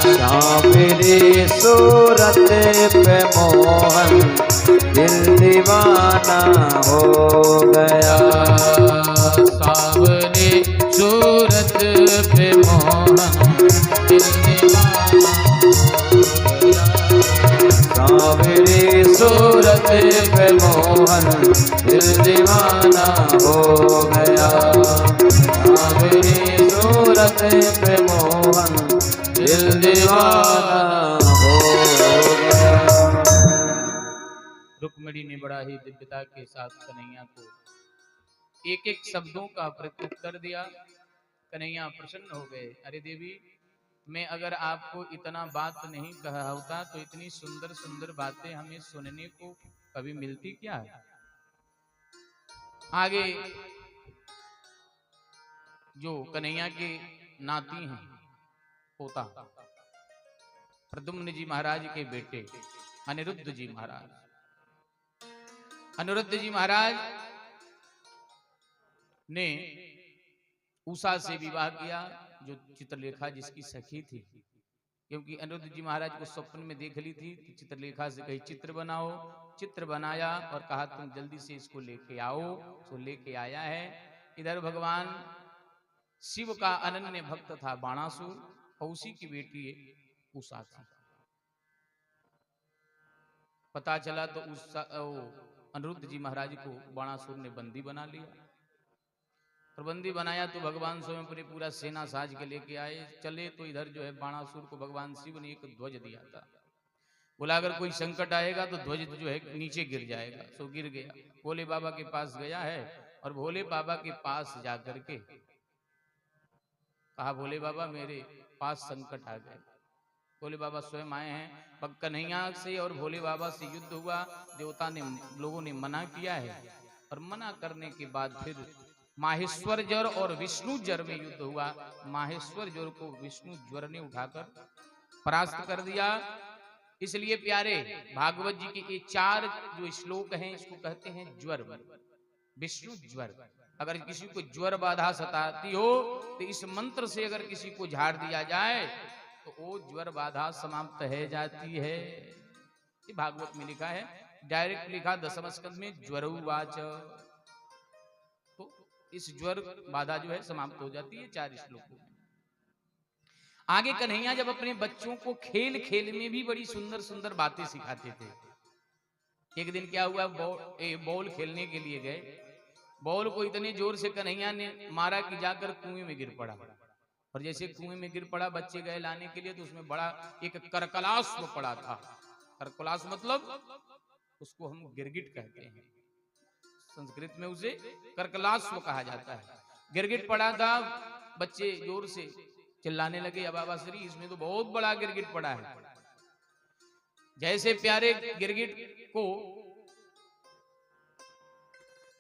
सांवरी सूरत पे मोहन, दिल दीवाना हो गया।
सांवरी सूरत पे मोहन, दिल दीवाना हो गया।
सांवरी सूरत पे मोहन, दिल दीवाना हो गया। सांवरी सूरत पे मोहन, दिल दीवाना हो गया।
रुक्मिणी ने बड़ा ही दिव्यता के साथ कन्हैया को एक एक शब्दों का प्रत्युत्तर दिया। कन्हैया प्रसन्न हो गए। अरे देवी, मैं अगर आपको इतना बात नहीं कहा होता तो इतनी सुंदर सुंदर बातें हमें सुनने को कभी मिलती क्या है। आगे जो कन्हैया के नाती हैं, पोता प्रद्युम्न जी महाराज के बेटे अनिरुद्ध जी महाराज, अनिरुद्ध जी महाराज ने उषा से विवाह किया, जो चित्रलेखा जिसकी सखी थी। क्योंकि अनिरुद्ध जी महाराज को स्वप्न में देख ली थी कि चित्रलेखा से कही चित्र बनाओ। चित्र बनाया और कहा तुम जल्दी से इसको लेके आओ। तो लेके आया है। इधर भगवान शिव का अनन्य भक्त था बाणासुर, और उसी की बेटी उषा थी। पता चला तो अनिरुद्ध जी महाराज को बाणासुर ने बंदी बना लिया। और बंदी बनाया तो भगवान स्वयं अपने पूरा सेना साज के लेके आए। चले तो इधर जो है बाणासुर को भगवान शिव ने एक ध्वज दिया था। बोला अगर कोई संकट आएगा तो ध्वज जो है नीचे गिर जाएगा। सो गिर गया। भोले बाबा के पास गया है और भोले बाबा के पास जाकर के कहा भोले बाबा मेरे पास संकट आ गए। भोले बाबा स्वयं आए हैं। पग कन्हैया से और भोले बाबा से युद्ध हुआ। देवता ने लोगों ने मना किया है और मना करने के बाद फिर माहेश्वर ज्वर और विष्णु ज्वर में युद्ध हुआ। माहेश्वर ज्वर को विष्णु ज्वर ने उठाकर परास्त कर दिया। इसलिए प्यारे भागवत जी के ये 4 जो श्लोक हैं इसको कहते हैं ज्वर, विष्णु ज्वर। अगर किसी को ज्वर बाधा सताती हो तो इस मंत्र से अगर किसी को झाड़ दिया जाए तो वो ज्वर बाधा समाप्त है जाती है। ये भागवत में लिखा है, डायरेक्ट लिखा दशम स्कंद में ज्वरवाच। तो इस ज्वर बाधा जो है समाप्त हो जाती है 4 श्लोकों में। आगे कन्हैया जब अपने बच्चों को खेल खेल में भी बड़ी सुंदर सुंदर बातें सिखाते थे। एक दिन क्या हुआ, बॉल खेलने के लिए गए। बॉल को इतने जोर से कन्हैया ने मारा कि जाकर कुएं में गिर पड़ा। और जैसे कुएं में गिर पड़ा, बच्चे गए लाने के लिए तो उसमें बड़ा एक करकलाश्व पड़ा था। करकलाश्व मतलब उसको हम गिरगिट कहते हैं, संस्कृत में उसे करकलाश्व कहा जाता है। गिरगिट पड़ा था। बच्चे जोर से चिल्लाने लगे, अब बाबा श्री इसमें तो बहुत बड़ा गिरगिट पड़ा है। जैसे प्यारे गिरगिट को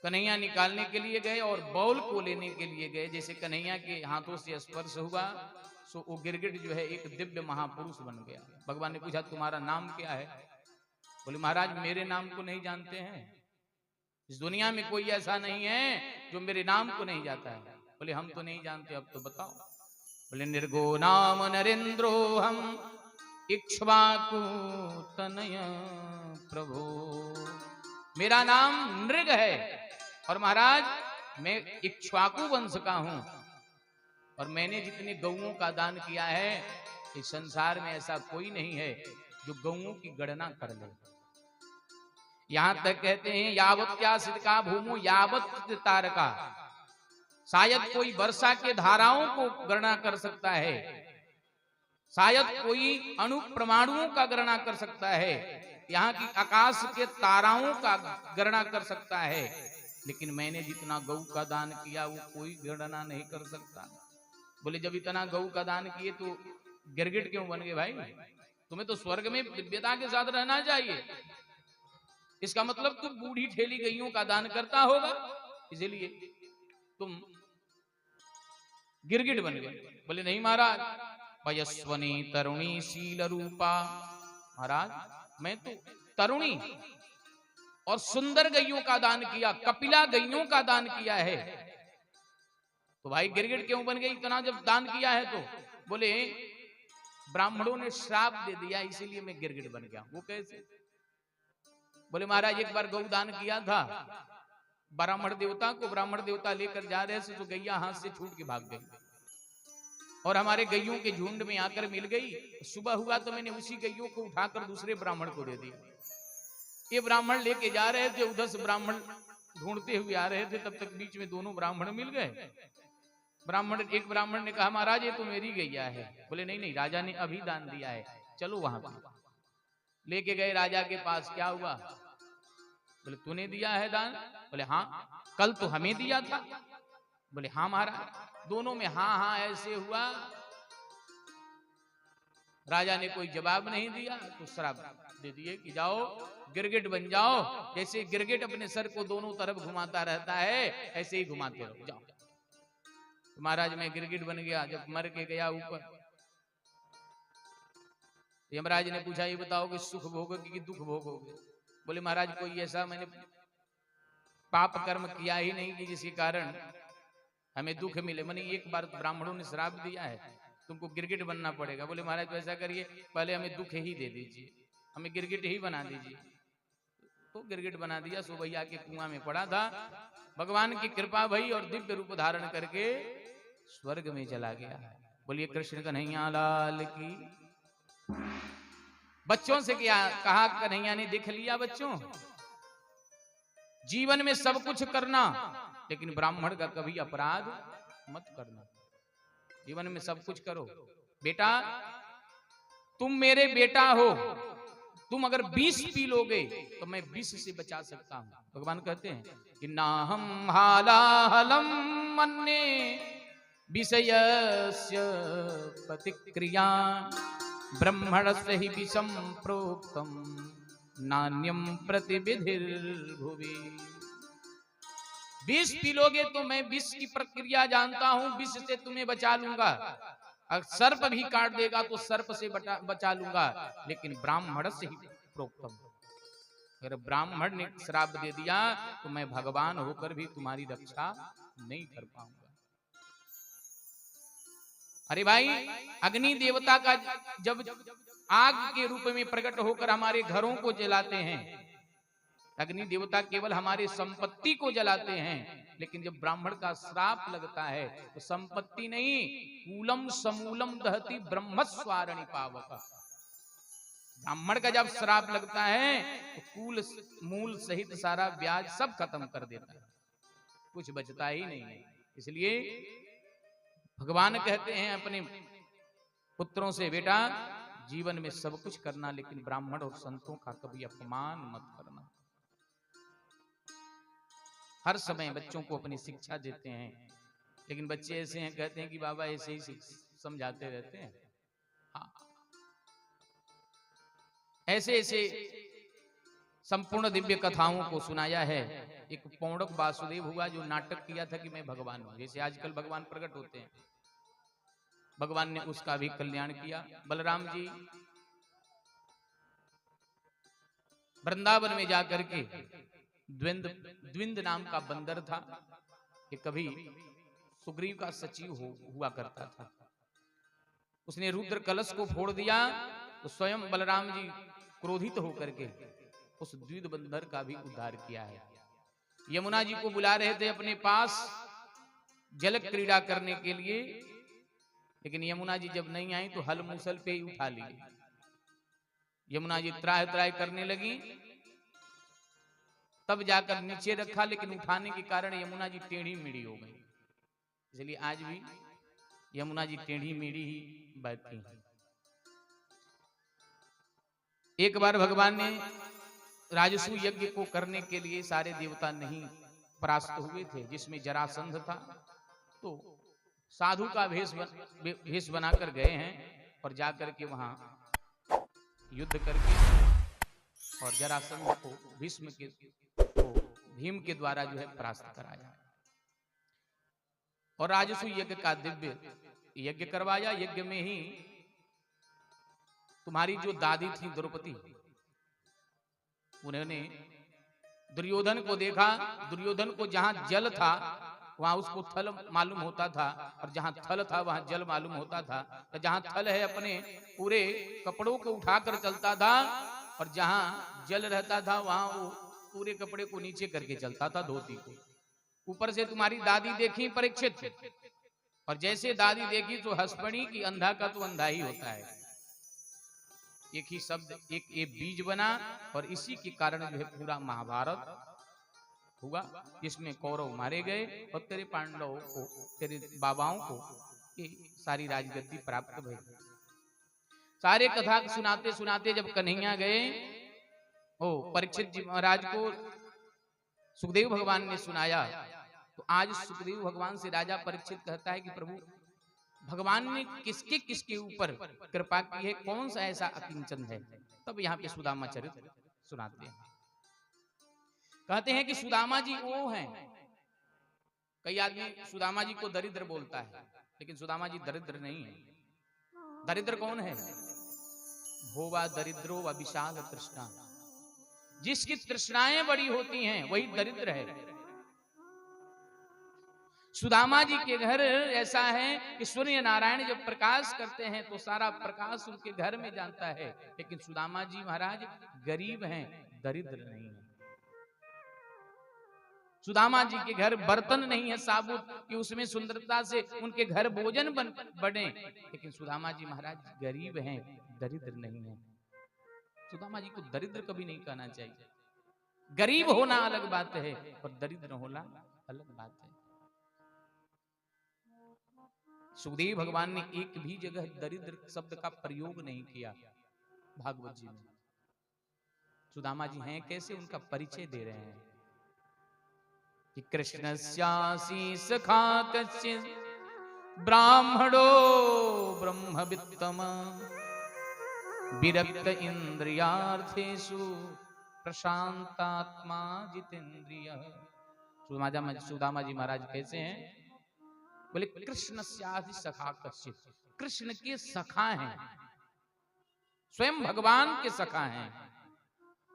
कन्हैया निकालने के लिए गए और बॉल को लेने के लिए गए, जैसे कन्हैया के हाथों से स्पर्श हुआ सो वो गिरगिट जो है एक दिव्य महापुरुष बन गया। भगवान ने पूछा तुम्हारा नाम क्या है? बोले महाराज मेरे नाम को नहीं जानते हैं, इस दुनिया में कोई ऐसा नहीं है जो मेरे नाम को नहीं जानता है। बोले हम तो नहीं जानते, अब तो बताओ। बोले निर्गो नाम नरेंद्रो हम इक्ष्वाकु तनय प्रभु। मेरा नाम नृग है और महाराज मैं इक्ष्वाकु वंश का हूं और मैंने जितने गौओं का दान किया है इस संसार में ऐसा कोई नहीं है जो गौओं की गणना कर ले। यहां तक कहते हैं यावत्यासित का भूमो यावत तारका, शायद कोई वर्षा के धाराओं को गणना कर सकता है, शायद कोई अणु परमाणुओं का गणना कर सकता है, यहाँ की आकाश के ताराओं का गणना कर सकता है, लेकिन मैंने जितना गौ का दान किया वो कोई गणना नहीं कर सकता। बोले जब इतना गऊ का दान किए तो गिरगिट क्यों बन गए भाई? तुम्हें तो स्वर्ग में दिव्यता के साथ रहना चाहिए। इसका मतलब तुम बूढ़ी ठेली गईयों का दान करता होगा, इसलिए तुम गिरगिट बन गए। बोले नहीं महाराज, पयस्वनी तरुणी शील रूपा, महाराज मैं तो तरुणी और सुंदर गईयों का दान किया, कपिला गईयों का दान किया है, तो भाई गिरगिट क्यों बन गई इतना जब दान किया है तो? बोले ब्राह्मणों ने श्राप दे दिया इसीलिए मैं गिरगिट बन गया। वो कैसे? बोले महाराज एक बार गौ दान किया था ब्राह्मण देवता को, ब्राह्मण देवता लेकर जा रहे थे तो गैया हाथ से छूट के भाग गई और हमारे गैयों के झुंड में आकर मिल गई। सुबह हुआ तो मैंने उसी गैयों को उठाकर दूसरे ब्राह्मण को दे दिया। ये ब्राह्मण लेके जा रहे थे, उधर से ब्राह्मण ढूंढते हुए आ रहे थे, तब तक बीच में दोनों ब्राह्मण मिल गए। एक ब्राह्मण ने कहा महाराज ये तो मेरी गैया है। बोले नहीं नहीं, राजा ने अभी दान दिया है, चलो वहां पे। लेके गए राजा के पास, क्या हुआ? बोले तूने दिया है दान? बोले हाँ। कल तो हमें दिया था। बोले हाँ महाराज। दोनों में हाँ हाँ ऐसे हुआ। राजा ने कोई जवाब नहीं दिया तो श्राप दे दिए कि जाओ गिरगिट बन जाओ। जैसे गिरगिट अपने सर को दोनों तरफ घुमाता रहता है ऐसे ही घुमाते रहो, जाओ। तो महाराज मैं गिरगिट बन गया। जब मर के गया ऊपर, यमराज ने पूछा ये बताओ कि सुख भोगोगे कि दुख भोगोगे? बोले महाराज कोई ऐसा मैंने पाप कर्म किया ही नहीं कि जिसके कारण हमें दुख मिले। मैंने एक बार ब्राह्मणों ने श्राप दिया है, तुमको गिरगिट बनना पड़ेगा। बोले महाराज तो ऐसा करिए, पहले हमें दुख ही दे दीजिए, हमें गिरगिट ही बना दीजिए। तो गिरगिट बना दिया। सोबैया के कुआं में पड़ा था, भगवान की कृपा भई और दिव्य रूप धारण करके स्वर्ग में चला गया। बोलिए कृष्ण कन्हैया लाल की। बच्चों से क्या कहा कन्हैया ने? देख लिया बच्चों, जीवन में सब कुछ करना लेकिन ब्राह्मण का कभी अपराध मत करना। जीवन में सब कुछ करो। बेटा तुम मेरे बेटा हो, तुम अगर 20 पी लोगे तो मैं 20 से बचा सकता हूं। भगवान कहते हैं कि ना हम हालाहलम मन्ने विषयस्य प्रतिक्रिया ब्रह्मणस्य हि विषम प्रोक्तम नान्यम प्रतिविधिर्भुवि। 20 पी लोगे तो मैं विष की प्रक्रिया जानता हूं, विष से तुम्हें बचा लूंगा। अगर सर्प भी काट देगा तो सर्प से बचा लूंगा, लेकिन ब्राह्मण से ही प्रोक्तम। अगर ब्राह्मण ने श्राप दे दिया तो मैं भगवान होकर भी तुम्हारी रक्षा नहीं कर पाऊंगा। अरे भाई अग्नि देवता का जब आग के रूप में प्रकट होकर हमारे घरों को जलाते हैं, अग्नि देवता केवल हमारी संपत्ति को जलाते हैं, लेकिन जब ब्राह्मण का श्राप लगता है तो संपत्ति नहीं, कूलम समूलम दहति ब्रह्मस्वारणि पावक। ब्राह्मण का जब श्राप लगता है तो कूल मूल सहित सारा ब्याज सब खत्म कर देता है, कुछ बचता ही नहीं है। इसलिए भगवान कहते हैं अपने पुत्रों से, बेटा जीवन में सब कुछ करना लेकिन ब्राह्मण और संतों का कभी अपमान मत करना। हर समय बच्चों को अपनी शिक्षा देते हैं, लेकिन बच्चे ऐसे हैं, कहते हैं कि बाबा ऐसे ही समझाते रहते हैं। हाँ, ऐसे ऐसे संपूर्ण दिव्य कथाओं को सुनाया है। एक पौंडक वासुदेव हुआ जो नाटक किया था कि मैं भगवान हूं। जैसे आजकल भगवान प्रकट होते हैं, भगवान ने उसका भी कल्याण किया। बलराम जी वृंदावन में जाकर के द्विंद नाम का बंदर था, ये कभी सुग्रीव का सचिव हुआ करता था। उसने रुद्र कलश को फोड़ दिया तो स्वयं बलराम जी क्रोधित होकर के उस द्विंद बंदर का भी उद्धार किया है। यमुना जी को बुला रहे थे अपने पास जल क्रीड़ा करने के लिए, लेकिन यमुना जी जब नहीं आई तो हल मूसल पे ही उठा लिए। यमुना जी त्राय त्राय करने लगी, तब जाकर नीचे रखा, लेकिन उठाने के कारण यमुना जी टेढ़ी मेढ़ी हो गई। इसलिए आज भी यमुना जी टेढ़ी मेढ़ी ही बैठती हैं। एक बार भगवान ने राजसू यज्ञ को करने के लिए सारे देवता नहीं परास्त हुए थे, जिसमें जरासंध था, तो साधु का भेष बनाकर गए हैं और जाकर के वहां युद्ध करके और जरासंध को भीम के द्वारा जो है परास्त कराया और राजसु यज्ञ का दिव्य यज्ञ करवाया। यज्ञ में ही तुम्हारी जो दादी थी द्रौपदी, उन्होंने दुर्योधन को देखा। दुर्योधन को जहां जल था वहां उसको थल मालूम होता था और जहां थल था वहां जल मालूम होता था। तो जहां थल है अपने पूरे कपड़ों को उठाकर चलता था और जहां जल रहता था वहां वो पूरे कपड़े को नीचे करके चलता था, धोती को। ऊपर से तुम्हारी दादी देखी परीक्षित, और जैसे दादी देखी तो हंस पड़ी कि अंधा का तो अंधा ही होता है। एक ही शब्द, एक बीज बना और इसी के कारण जो है पूरा महाभारत हुआ, जिसमें कौरव मारे गए और तेरे पांडवों को, तेरे बाबाओं को ये सारी राजगद्दी प्राप्त भई। सारे कथा सुनाते सुनाते जब कन्हैया गए, परीक्षित जी महाराज को सुखदेव भगवान ने सुनाया, तो आज सुखदेव भगवान से राजा परीक्षित कहता है कि प्रभु भगवान ने किसके किसके ऊपर कृपा की है, कौन सा ऐसा अकिंचन है। तब यहाँ पे सुदामा चरित्र सुनाते हैं। कहते हैं कि सुदामा जी वो हैं। कई आदमी सुदामा जी को दरिद्र बोलता है, लेकिन सुदामा जी दरिद्र नहीं है। दरिद्र कौन है? भोवा दरिद्रो व विशाल तृष्णा। जिसकी तृष्णाएं बड़ी होती हैं वही दरिद्र है। सुदामा जी के घर ऐसा है कि सूर्य नारायण जब प्रकाश करते हैं तो सारा प्रकाश उनके घर में जाता है, लेकिन सुदामा जी महाराज गरीब हैं, दरिद्र नहीं है। सुदामा जी के घर बर्तन नहीं है साबुत कि उसमें सुंदरता से उनके घर भोजन बने, लेकिन सुदामा जी महाराज गरीब हैं, दरिद्र नहीं है। सुदामा जी को दरिद्र कभी नहीं कहना चाहिए। गरीब होना अलग बात है और दरिद्र होना अलग बात है। सुखदेव भगवान ने एक भी जगह दरिद्र शब्द का प्रयोग नहीं किया भागवत जी में। सुदामा जी हैं कैसे, उनका परिचय दे रहे हैं कि कृष्णस्यासि सखा कश्चित् ब्राह्मणो ब्रह्मवित्तम विरक्त इंद्रियार्थेषु प्रशांतात्मा जितेंद्रिय। सुदामा जी महाराज कैसे हैं? बोले कृष्णस्यासि सखा कश्चित्, कृष्ण के सखा हैं, स्वयं भगवान के सखा हैं।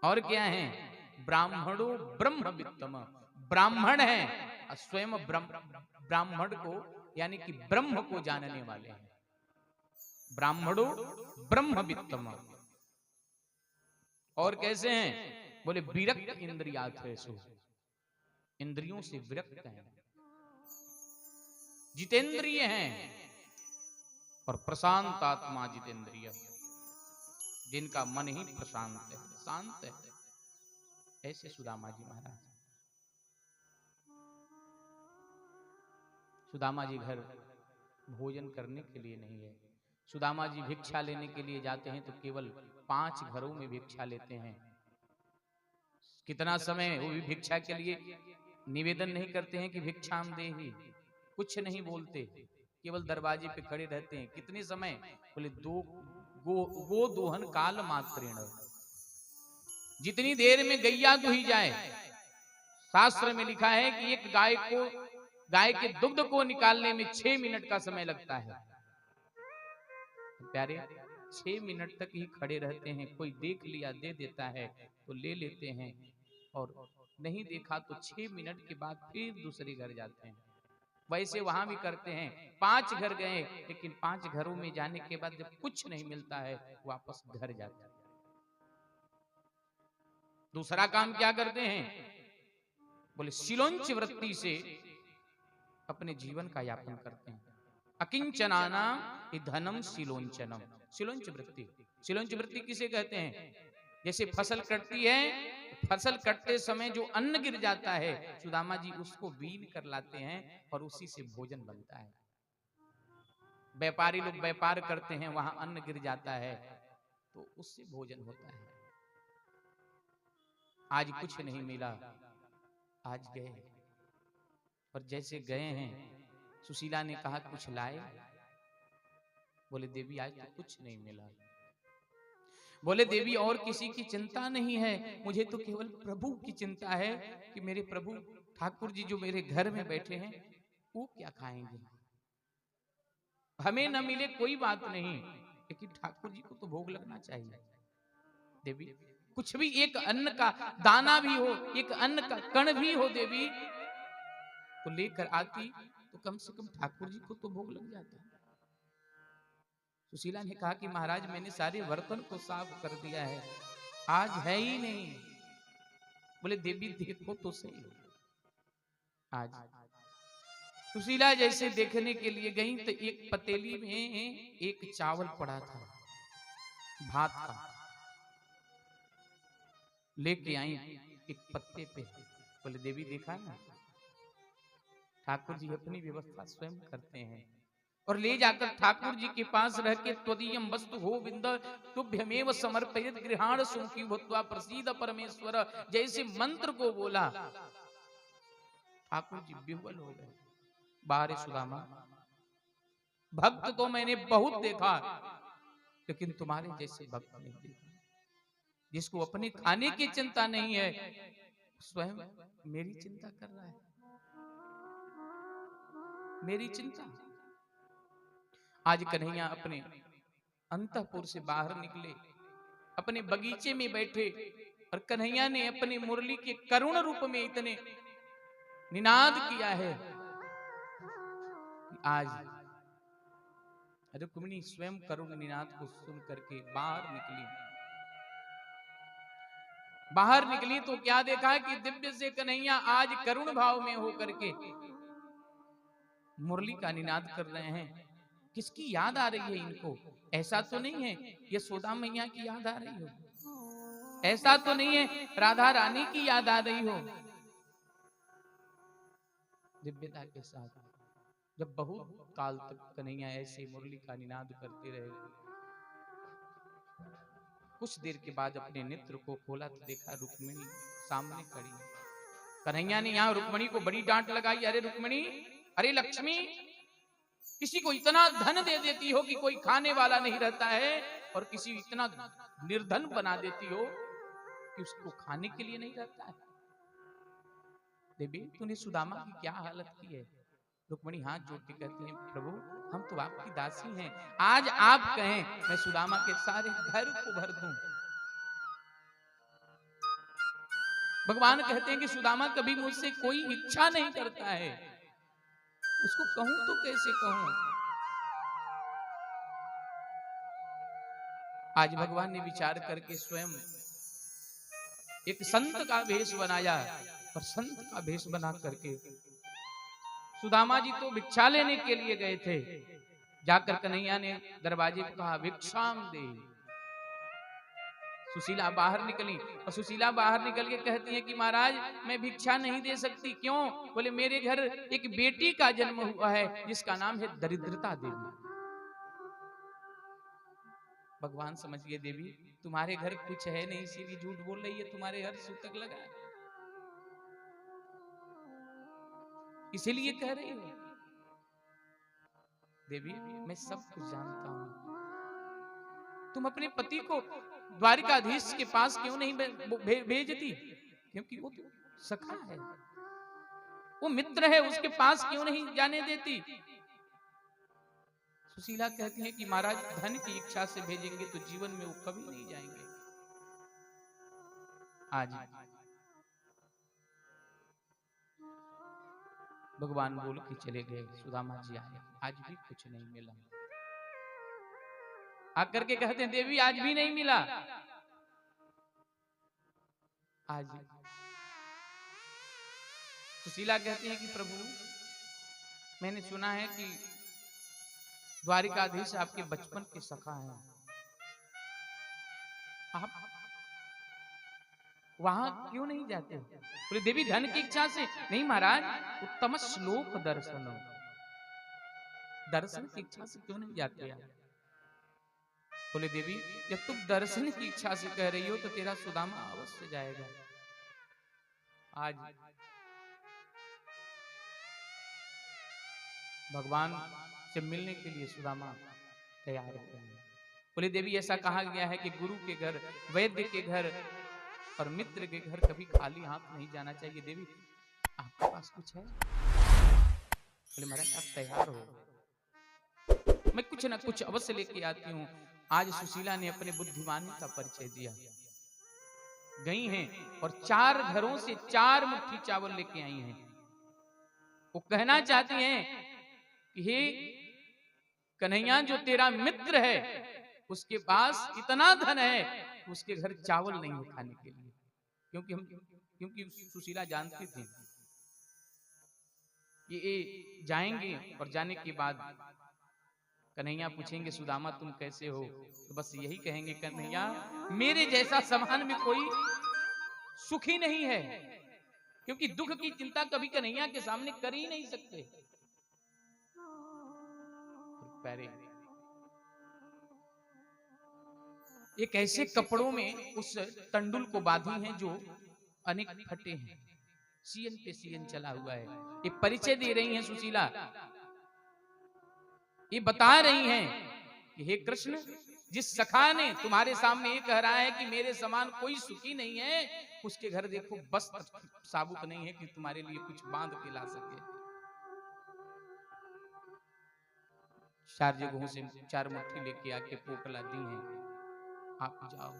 और क्या हैं? ब्राह्मणो ब्रह्मवित्तम, ब्राह्मण हैं, स्वयं ब्राह्मण को यानी कि ब्रह्म को जानने वाले हैं। ब्राह्मणो ब्रह्मवित्तम। और कैसे हैं? बोले विरक्त इंद्रियार्थेषु, इंद्रियों से विरक्त हैं, जितेंद्रिय हैं और प्रशांत आत्मा जितेंद्रिय, जिनका मन ही प्रशांत है, शांत है। ऐसे सुदामा जी महाराज। सुदामा जी घर भोजन करने के लिए नहीं है। सुदामा जी भिक्षा लेने के लिए जाते हैं तो केवल 5 घरों में भिक्षा लेते हैं। कितना समय वो भी भिक्षा के लिए निवेदन नहीं करते हैं कि भिक्षाम देहि, कुछ नहीं बोलते, केवल दरवाजे पे खड़े रहते हैं। कितने समय? बोले गो दोहन काल मात्रेण, जितनी देर में गैया दुही जाए। शास्त्र में लिखा है कि एक गाय के दुग्ध को निकालने में 6 मिनट का समय लगता है। प्यारे 6 मिनट तक ही खड़े रहते हैं। कोई देख लिया दे देता है तो ले लेते हैं, और नहीं देखा तो 6 मिनट के बाद फिर दूसरे घर जाते हैं। वैसे वहां भी करते हैं। 5 घर गए, लेकिन 5 घरों में जाने के बाद जब कुछ नहीं मिलता है वापस घर जाते हैं। दूसरा काम क्या करते हैं? बोले शिलोंच वृत्ति से अपने जीवन का यापन करते हैं। अकिंचनाना धनम शिलोंचनम। शिलोंच वृत्ति, शिलोंच वृत्ति किसे कहते हैं? जैसे फसल कटती है, फसल कटते समय जो अन्न गिर जाता है, सुदामा जी उसको बीन कर लाते हैं और उसी से भोजन बनता है। व्यापारी लोग व्यापार करते हैं, वहां अन्न गिर जाता है तो उससे भोजन होता है। आज कुछ नहीं मिला, आज गए, और जैसे गए हैं सुशीला ने कहा कुछ लाए? बोले देवी आज तो कुछ नहीं मिला। बोले देवी और किसी की चिंता नहीं है, मुझे तो केवल प्रभु की चिंता है कि मेरे प्रभु ठाकुर जी जो मेरे घर में बैठे हैं वो क्या खाएंगे। हमें न मिले कोई बात नहीं, लेकिन ठाकुर जी को तो भोग लगना चाहिए। देवी कुछ भी, एक अन्न का दाना भी हो, एक अन्न का कण भी हो देवी, तो लेकर आती तो कम से कम ठाकुर जी को तो भोग लग जाता। सुशीला ने कहा कि महाराज मैंने सारे बर्तन को साफ कर दिया है, आज है ही नहीं। बोले देवी देखो तो सही आज। सुशीला जैसे देखने के लिए गई तो एक पतीली में एक चावल पड़ा था भात का, लेके आई एक पत्ते पे। बोले देवी देखा ना, ठाकुर जी अपनी व्यवस्था स्वयं करते हैं। और ले जाकर ठाकुर जी के पास रह के त्वदीयम वस्तु गोविंद तुभ्यमेव समर्पयित गृहाण सुखी भूत्वा प्रसीद परमेश्वर, जैसे मंत्र को बोला ठाकुर जी विह्वल हो गए। बाहर सुदामा, भक्त तो मैंने बहुत देखा, लेकिन तुम्हारे जैसे भक्त नहीं देखा, जिसको अपने खाने की चिंता नहीं है, स्वयं मेरी चिंता कर रहा है, मेरी चिंता। आज कन्हैया अपने अंतःपुर से बाहर निकले, अपने बगीचे में बैठे, और कन्हैया ने अपने मुरली के करुण रूप में इतने निनाद किया है कि आज रुक्मिणी स्वयं करुण निनाद को सुन करके बाहर निकली। बाहर निकली तो क्या देखा कि दिव्य से कन्हैया आज करुण भाव में होकर के मुरली का निनाद कर रहे हैं। किसकी याद आ रही है इनको? ऐसा तो नहीं है यशोदा मैया की याद आ रही हो, ऐसा तो नहीं है राधा रानी की याद आ रही हो। दिव्यता के साथ जब बहुत काल तक कन्हैया ऐसे मुरली का निनाद करते रहे, कुछ देर के बाद अपने नेत्र को खोला तो देखा रुक्मिणी सामने खड़ी है। कन्हैया ने यहाँ रुक्मिणी को बड़ी डांट लगाई, अरे रुक्मिणी, अरे लक्ष्मी, किसी को इतना धन दे देती हो कि कोई खाने वाला नहीं रहता है, और किसी इतना निर्धन बना देती हो कि उसको खाने के लिए नहीं रहता है। देवी तूने सुदामा की क्या हालत की है? रुक्मिणी हाथ जोड़ के कहती है, प्रभु हम तो आपकी दासी हैं, आज आप कहें मैं सुदामा के सारे घर को भर दूं। भगवान कहते हैं कि सुदामा कभी मुझसे कोई इच्छा नहीं करता है, उसको कहूं तो कैसे कहूं। आज भगवान ने विचार करके स्वयं एक संत का भेष बनाया, और संत का भेष बना करके सुदामा जी तो भिक्षा लेने के लिए गए थे, जाकर कन्हैया ने दरवाजे पर कहा भिक्षाम दे। सुशीला बाहर निकली, और सुशीला बाहर निकल के कहती है कि महाराज मैं भिक्षा नहीं दे सकती। क्यों? बोले मेरे घर एक बेटी का जन्म हुआ है जिसका नाम है दरिद्रता देवी। भगवान समझ गए देवी तुम्हारे घर कुछ है नहीं, इसीलिए झूठ बोल रही है, तुम्हारे घर सूतक लगा है इसीलिए कह रही हो। देवी मैं सब कुछ जानता हूं, तुम अपने पति को द्वारिकाधीश के पास क्यों नहीं भेजती? क्योंकि वो सखा है, वो मित्र है, उसके पास क्यों नहीं जाने देती? सुशीला कहती है कि महाराज धन की इच्छा से भेजेंगे तो जीवन में वो कभी नहीं जाएंगे। आज भगवान बोल के चले गए, सुदामा जी आए, आज भी कुछ नहीं मिला। आकर के कहते हैं देवी आज भी नहीं मिला। आज सुशीला कहती है कि प्रभु मैंने सुना है कि द्वारिकाधीश आपके बचपन के सखा हैं, आप वहां क्यों नहीं जाते? बोले देवी धन की इच्छा से नहीं महाराज, उत्तम श्लोक दर्शन, दर्शन की इच्छा से क्यों नहीं जाते आप? बोले देवी जब तुम दर्शन की इच्छा से कह रही हो तो तेरा सुदामा अवश्य जाएगा। आज भगवान से मिलने के लिए सुदामा तैयार होते हैं। बोले देवी ऐसा कहा गया है कि गुरु के घर, वैद्य के घर और मित्र के घर कभी खाली हाथ नहीं जाना चाहिए। देवी आपके पास कुछ है? बोले महाराज आप तैयार हो, मैं कुछ ना कुछ अवश्य लेके आती हूँ। आज सुशीला ने अपने बुद्धिमानी का परिचय दिया, गई हैं और 4 घरों से 4 मुट्ठी चावल लेके आई हैं। वो कहना चाहती हैं कि हे कन्हैया, जो तेरा मित्र है उसके पास इतना धन है, उसके घर चावल नहीं है खाने के लिए। क्योंकि सुशीला जानती थी कि ये जाएंगे और जाने के बाद कन्हैया पूछेंगे सुदामा तुम कैसे हो, तो बस यही कहेंगे कन्हैया मेरे जैसा समाज में कोई सुखी नहीं है, क्योंकि दुख की चिंता कभी कन्हैया के सामने कर ही नहीं सकते। पैरे एक ऐसे कपड़ों में उस तंडुल को बांधी हैं जो अनेक फटे हैं, सीएन पे सीएन चला हुआ है। ये परिचय दे रही हैं सुशीला, ये बता रही हैं कि हे कृष्ण, जिस सखा ने तुम्हारे सामने ये कह रहा है कि मेरे समान कोई सुखी नहीं है, उसके घर देखो बस साबुत नहीं है कि तुम्हारे लिए कुछ बांध के ला सके। 4 जगहों से 4 मुट्ठी लेके आके पोकला दी हैं, आप जाओ।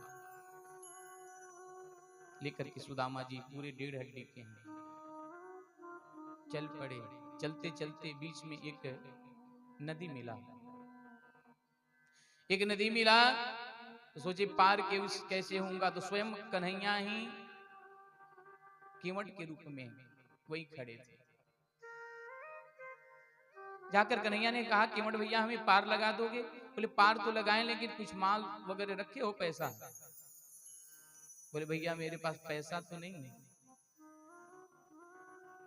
लेकर के सुदामा जी पूरे 1.5 हड्डी के हैं, चल पड़े। चलते चलते बीच में एक नदी मिला, तो सोचे पार के उस कैसे होऊंगा, तो स्वयं कन्हैया ही कीमट के रूप में वही खड़े थे। जाकर कन्हैया ने कहा कीमट भैया हमें पार लगा दोगे? बोले पार तो लगाएं, लेकिन कुछ माल वगैरह रखे हो, पैसा? बोले भैया मेरे पास पैसा तो नहीं है।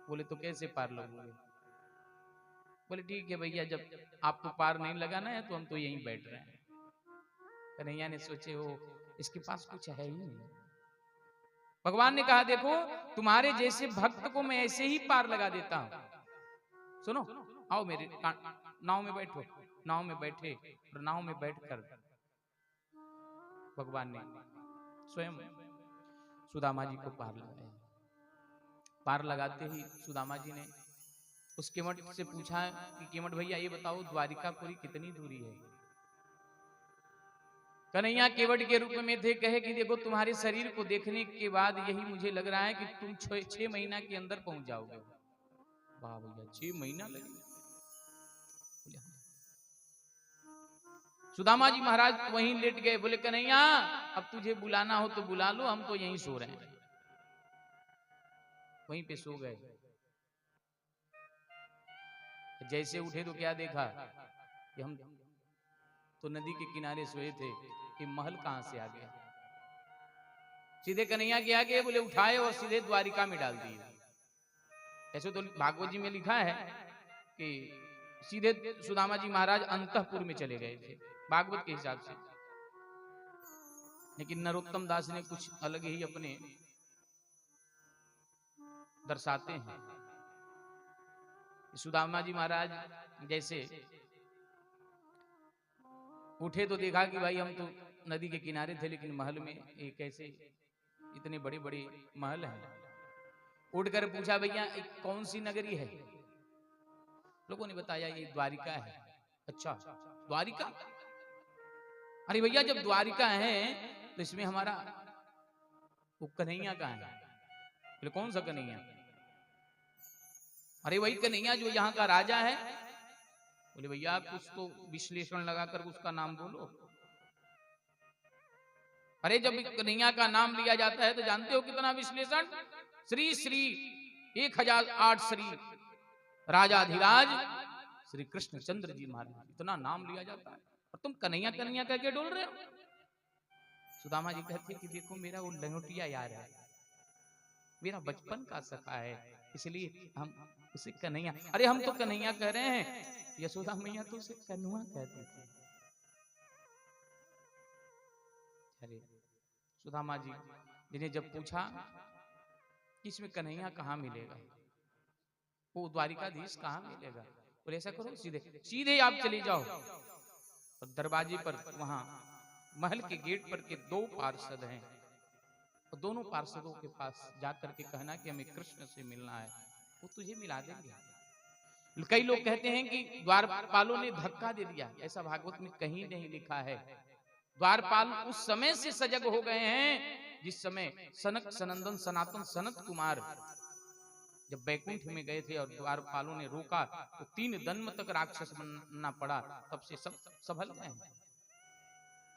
बोले तो कैसे पार लगोगे? बोले ठीक है भैया, जब आपको पार नहीं लगाना है तो हम तो यहीं बैठ रहे हैं। कन्हैया ने सोचे हो इसके पास कुछ है ही नहीं। भगवान ने कहा देखो तुम्हारे जैसे भक्त को मैं ऐसे ही पार लगा देता हूं। सुनो, आओ मेरे नाव में बैठो। नाव में बैठे और नाव में बैठकर भगवान ने स्वयं सुदामा जी को पार लगाया। पार लगाते ही सुदामा जी ने उस कीमट से पूछा कि कीमट भैया ये बताओ द्वारिकापुरी कितनी दूरी है? कन्हैया केवट के रूप में थे, कहे कि देखो तुम्हारे शरीर को देखने के बाद यही मुझे लग रहा है कि तुम 6 महीना के अंदर पहुंच जाओगे। वाह भैया 6 महीना लगे? सुदामा जी महाराज वहीं लेट गए। बोले कन्हैया अब तुझे बुलाना हो तो बुला लो, हम तो यहीं सो रहे हैं। वहीं पे सो गए। जैसे उठे तो क्या देखा कि हम तो नदी के किनारे सोए थे, कि महल कहां से आ गया। सीधे कन्हैया के आगे बोले उठाए और सीधे द्वारिका में डाल दिए। ऐसे तो भागवत जी में लिखा है कि सीधे सुदामा जी महाराज अंतःपुर में चले गए थे भागवत के हिसाब से, लेकिन नरोत्तम दास ने कुछ अलग ही अपने दर्शाते हैं। सुदामा जी महाराज जैसे उठे तो देखा कि भाई हम तो नदी के किनारे थे, लेकिन महल में एक ऐसे इतने बड़े बड़े महल हैं। उठकर पूछा भैया कौन सी नगरी है? लोगों ने बताया ये द्वारिका है। अच्छा द्वारिका? अरे भैया जब द्वारिका है तो इसमें हमारा वो कन्हैया कहाँ है? बोले कौन सा कन्हैया? अरे वही कन्हैया जो यहाँ का राजा है। बोले भैया कुछ तो विश्लेषण लगाकर उसका नाम बोलो। अरे जब कन्हैया का नाम लिया जाता है तो जानते हो कितना विश्लेषण? श्री श्री 1008 श्री राजाधिराज श्री कृष्णचंद्र जी महाराज, इतना नाम लिया जाता है और तुम कन्हैया कन्हैया कह के डोल रहे हो। सुदामा जी कहते कि देखो मेरा वो लंगोटिया यार है, मेरा बचपन का सखा है, इसलिए हम उसे कन्हैया। अरे हम तो कन्हैया कह रहे हैं, यशोदा मैया तो उसे कन्हुआ कहती थी। अरे सुदामा जी जिन्हें जब पूछा कि इसमें कन्हैया कहाँ मिलेगा, वो द्वारिकाधीश कहाँ मिलेगा, बोले ऐसा करो, सीधे सीधे आप चले जाओ और दरवाजे पर वहां महल के गेट पर के 2 पार्षद हैं, और दोनों पार्षदों के पास जाकर के कहना कि हमें कृष्ण से मिलना है, वो तुझे मिला देंगे। कई लोग कहते हैं कि द्वारपालों ने धक्का दे दिया, ऐसा भागवत में कहीं नहीं लिखा है। द्वारपाल उस समय से सजग हो गए हैं जिस समय सनक सनंदन सनातन सनत कुमार जब बैकुंठ में गए थे और द्वारपालों ने रोका तो 3 जन्म तक राक्षस बनना पड़ा, तब से सब संभल गए हैं।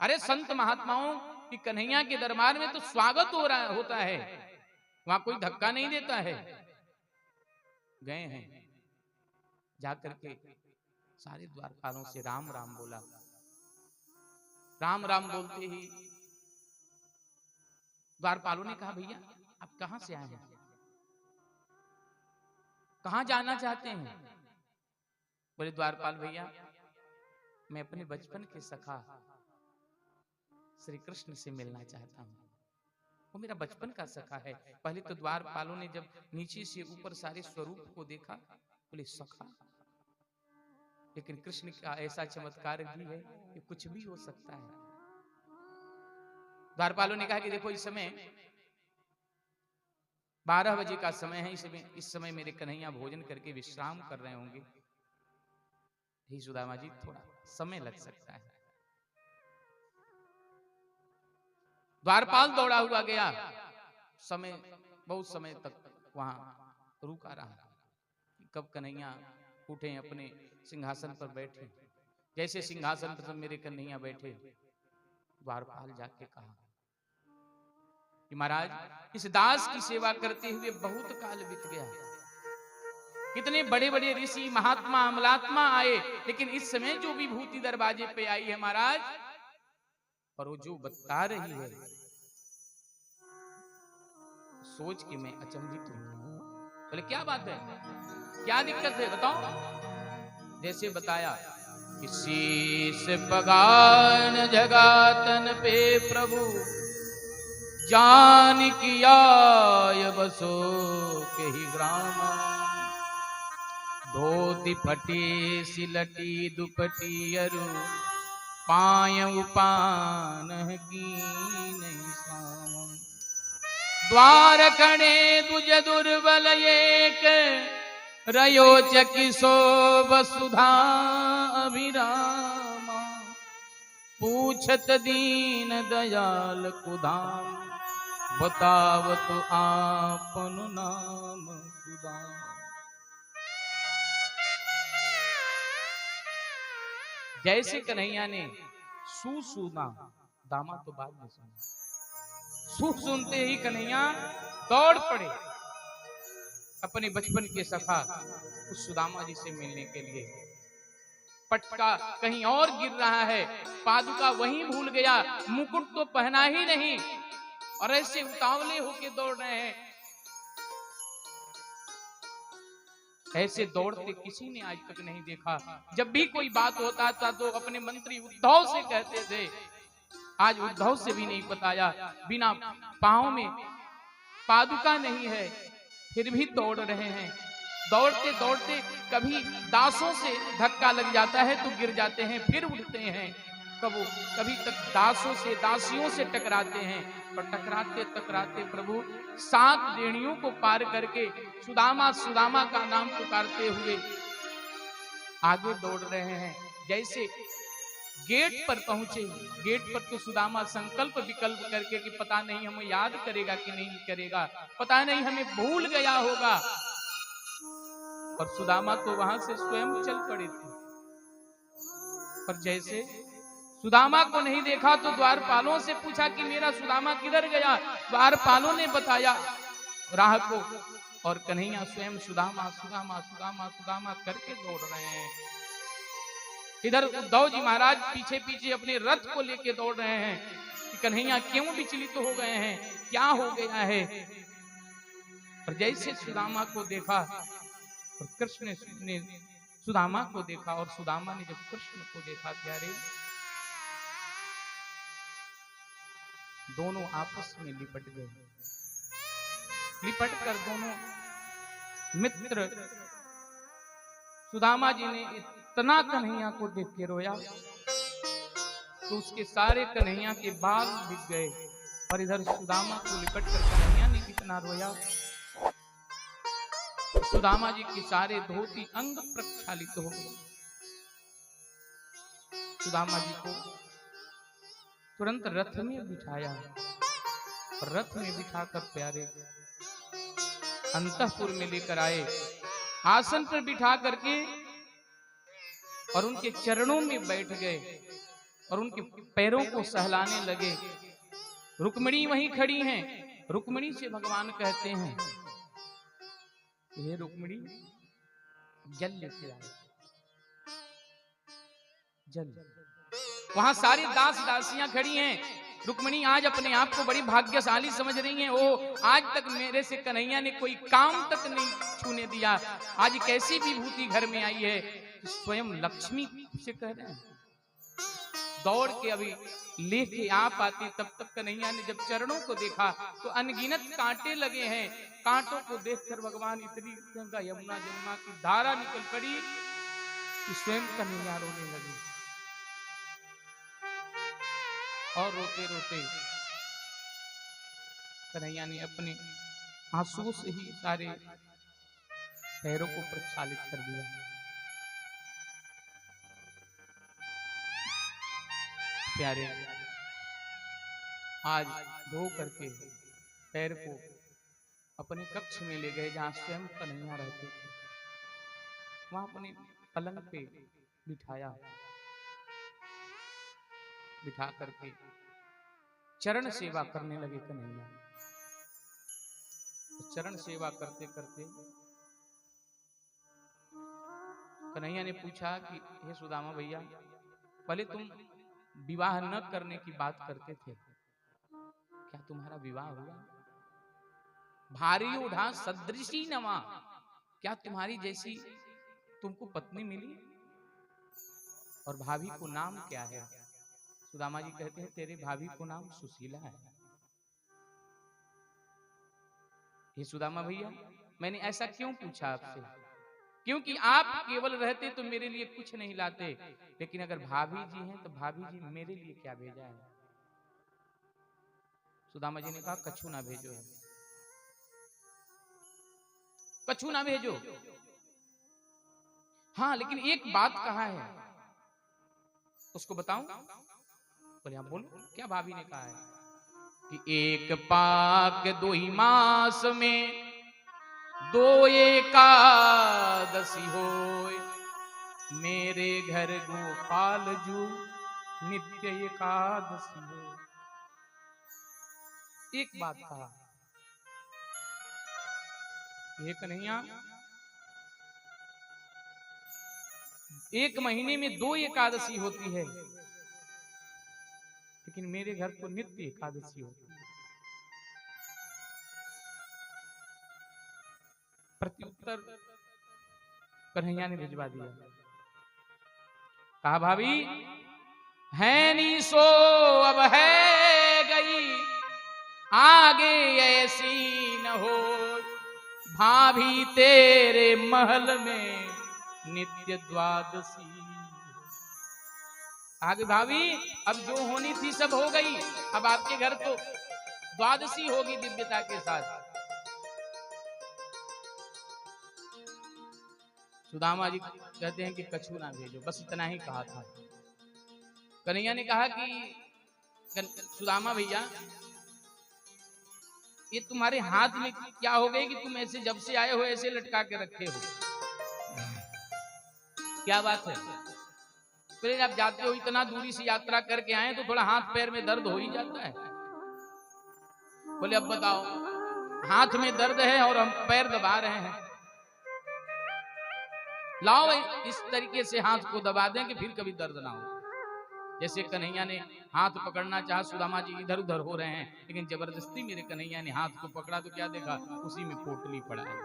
अरे संत महात्माओं की कन्हैया के दरबार में तो स्वागत होता है, वहां कोई धक्का नहीं देता है। गए हैं, जाकर के सारे द्वारपालों से राम राम बोला। राम राम बोलते ही द्वारपालों ने कहा भैया आप कहां से आए हैं, कहां जाना चाहते हैं? बोले द्वारपाल भैया मैं अपने बचपन के सखा श्री कृष्ण से मिलना चाहता हूं, वो मेरा बचपन का सखा है। पहले तो द्वारपालों ने जब नीचे से ऊपर सारे स्वरूप को देखा, बोले सखा, लेकिन कृष्ण का ऐसा चमत्कार भी है कि कुछ भी हो सकता है। द्वारपालों ने कहा कि देखो इस समय 12 बजे का समय है, इस समय मेरे कन्हैया भोजन करके विश्राम कर रहे होंगे, ही सुदामा जी थोड़ा समय लग सकता है। द्वारपाल दौड़ा हुआ गया, बहुत समय तक वहां रुका रहा, कब कन्हैया उठे अपने सिंहासन पर बैठे। जैसे सिंहासन पर मेरे कन्हैया बैठे, द्वारपाल जाके कहा कि महाराज इस दास की सेवा करते हुए बहुत काल बीत गया, कितने बड़े बड़े ऋषि महात्मा अमलात्मा आए, लेकिन इस समय जो विभूति दरवाजे पे आई है महाराज, और वो जो बता रही है सोच के मैं अचंभित हूं। बोले क्या बात है, क्या दिक्कत है बताओ। जैसे बताया कि शीश पगान जगातन पे प्रभु जान किया बसो के ही ग्राम, धोती फटी सिलटी दुपटी अरु पाय उपान की नहीं साम, द्वार कणे दुज दुर्बल एक रयो चकिसो वसुधा अभिरामा, पूछत दीन दयाल कुधाम, बतावत आपन नाम सुदाम। जैसे कन्हैया ने सुना, दामा तो बाद में सुना, सुनते ही कन्हैया दौड़ पड़े अपने बचपन के सखा उस सुदामा जी से मिलने के लिए। पटका कहीं और गिर रहा है, पादुका वहीं भूल गया, मुकुट तो पहना ही नहीं, और ऐसे उतावले होके दौड़ रहे हैं। ऐसे दौड़ते किसी ने आज तक नहीं देखा। जब भी कोई बात होता था तो अपने मंत्री उद्धव से कहते थे, आज उद्धव से भी नहीं बताया, बिना पांव में पादुका नहीं है फिर भी दौड़ रहे हैं। दौड़ते दौड़ते कभी दासों से धक्का लग जाता है तो गिर जाते हैं, फिर उठते हैं, कभी तक दासों से दासियों से टकराते हैं, और टकराते टकराते प्रभु 7 डेणियों को पार करके सुदामा सुदामा का नाम पुकारते हुए आगे दौड़ रहे हैं। जैसे गेट पर पहुंचे, गेट पर तो सुदामा संकल्प विकल्प करके कि पता नहीं हमें याद करेगा कि नहीं करेगा, पता नहीं हमें भूल गया होगा, और सुदामा तो वहां से स्वयं चल पड़े थे। पर जैसे सुदामा को नहीं देखा तो द्वारपालों से पूछा कि मेरा सुदामा किधर गया। द्वारपालों ने बताया राह को, और कन्हैया स्वयं सुदामा सुदामा सुदामा सुदामा करके दौड़ रहे हैं। इधर उद्धव जी महाराज पीछे पीछे अपने रथ को लेके दौड़ रहे हैं कि कन्हैया क्यों विचलित हो गए हैं, क्या हो गया है। और जैसे सुदामा को देखा और कृष्ण ने सुदामा को देखा, और सुदामा ने जब कृष्ण को देखा, प्यारे दोनों आपस में लिपट गए। लिपट कर दोनों मित्र सुदामा जी ने इतना कन्हैया को देख के रोया तो उसके सारे कन्हैया के बाल बिक गए, और इधर सुदामा को लिपट कर कन्हैया ने कितना रोया। सुदामा जी के सारे धोती अंग प्रक्षालित हो गए। सुदामा जी को तुरंत रथ में बिठाया, और रथ में बिठाकर प्यारे अंतःपुर में लेकर आए, आसन पर बिठा करके और उनके चरणों में बैठ गए और उनके पैरों को सहलाने लगे। रुक्मिणी वहीं खड़ी हैं। रुक्मिणी से भगवान कहते हैं, ये रुक्मिणी जल लेके आए, जल। वहां सारी दास दासियां खड़ी हैं। रुक्मिणी आज अपने आप को बड़ी भाग्यशाली समझ रही हैं। वो आज तक मेरे से कन्हैया ने कोई काम तक नहीं छूने दिया। आज कैसी विभूति घर में आई है, स्वयं लक्ष्मी से कह रहे हैं। दौड़ के अभी लेके आ पाती, तब तक कन्हैया ने जब चरणों को देखा तो अनगिनत कांटे लगे हैं। कांटों को देखकर भगवान इतनी गंगा यमुना जमुना की धारा निकल पड़ी कि स्वयं कन्हैया रोने लगी। और रोते रोते कन्हैया ने अपने आंसुओं से ही सारे पैरों को प्रक्षालित कर दिया। प्यारे आज धो करके पैर को अपने कक्ष में ले गए जहां स्वयं कन्हैया रहते थे। वहां अपने पलंग पे बिठाया, बिठा करके चरण सेवा करने लगे कन्हैया। चरण सेवा करते करते कन्हैया ने पूछा कि हे सुदामा भैया, पहले तुम विवाह न करने की बात करते थे, क्या तुम्हारा विवाह हुआ? भारी उठा सदृशी नमा, क्या तुम्हारी जैसी तुमको पत्नी मिली? और भाभी को नाम क्या है? सुदामा जी कहते हैं, तेरे भाभी को नाम सुशीला है। ये सुदामा भैया, मैंने ऐसा क्यों पूछा आपसे? क्योंकि आप केवल रहते तो मेरे लिए कुछ नहीं लाते, लेकिन अगर भाभी जी हैं तो भाभी जी मेरे लिए क्या भेजा है? सुदामा जी ने कहा, कछु ना भेजो है, कछु ना भेजो। हाँ, लेकिन एक बात कहा है, उसको बताऊं? बोले आप बोलो, क्या भाभी ने कहा है? कि एक पाक 2 ही मास में 2 एकादशी होए, मेरे घर गोपाल जू नित्य एकादशी हो। एक बात कहा, ये कन्हैया, 1 महीने में 2 एकादशी होती है, लेकिन मेरे घर तो नित्य एकादशी होती है। प्रत्युत्तर कन्हैया ने भिजवा दिया। कहा, भाभी है नी सो अब है गई, आगे ऐसी न हो, भाभी तेरे महल में नित्य द्वादशी। आगे भाभी, अब जो होनी थी सब हो गई, अब आपके घर तो द्वादशी होगी दिव्यता के साथ। सुदामा जी कहते हैं कि कछु ना भेजो, बस इतना ही कहा था। कन्हैया ने कहा कि सुदामा भैया, ये तुम्हारे हाथ में क्या हो गई कि तुम ऐसे जब से आए हो ऐसे लटका के रखे हो? क्या बात है? फिर आप जाते हो, इतना दूरी से यात्रा करके आए तो थोड़ा हाथ पैर में दर्द हो ही जाता है। बोले अब बताओ, हाथ में दर्द है और हम पैर दबा रहे हैं, लाओ इस तरीके से हाथ को दबा दें कि फिर कभी दर्द ना हो। जैसे कन्हैया ने हाथ पकड़ना चाहा, सुदामा जी इधर उधर हो रहे हैं, लेकिन जबरदस्ती मेरे कन्हैया ने हाथ को पकड़ा तो क्या देखा, उसी में पोटली पड़ा है।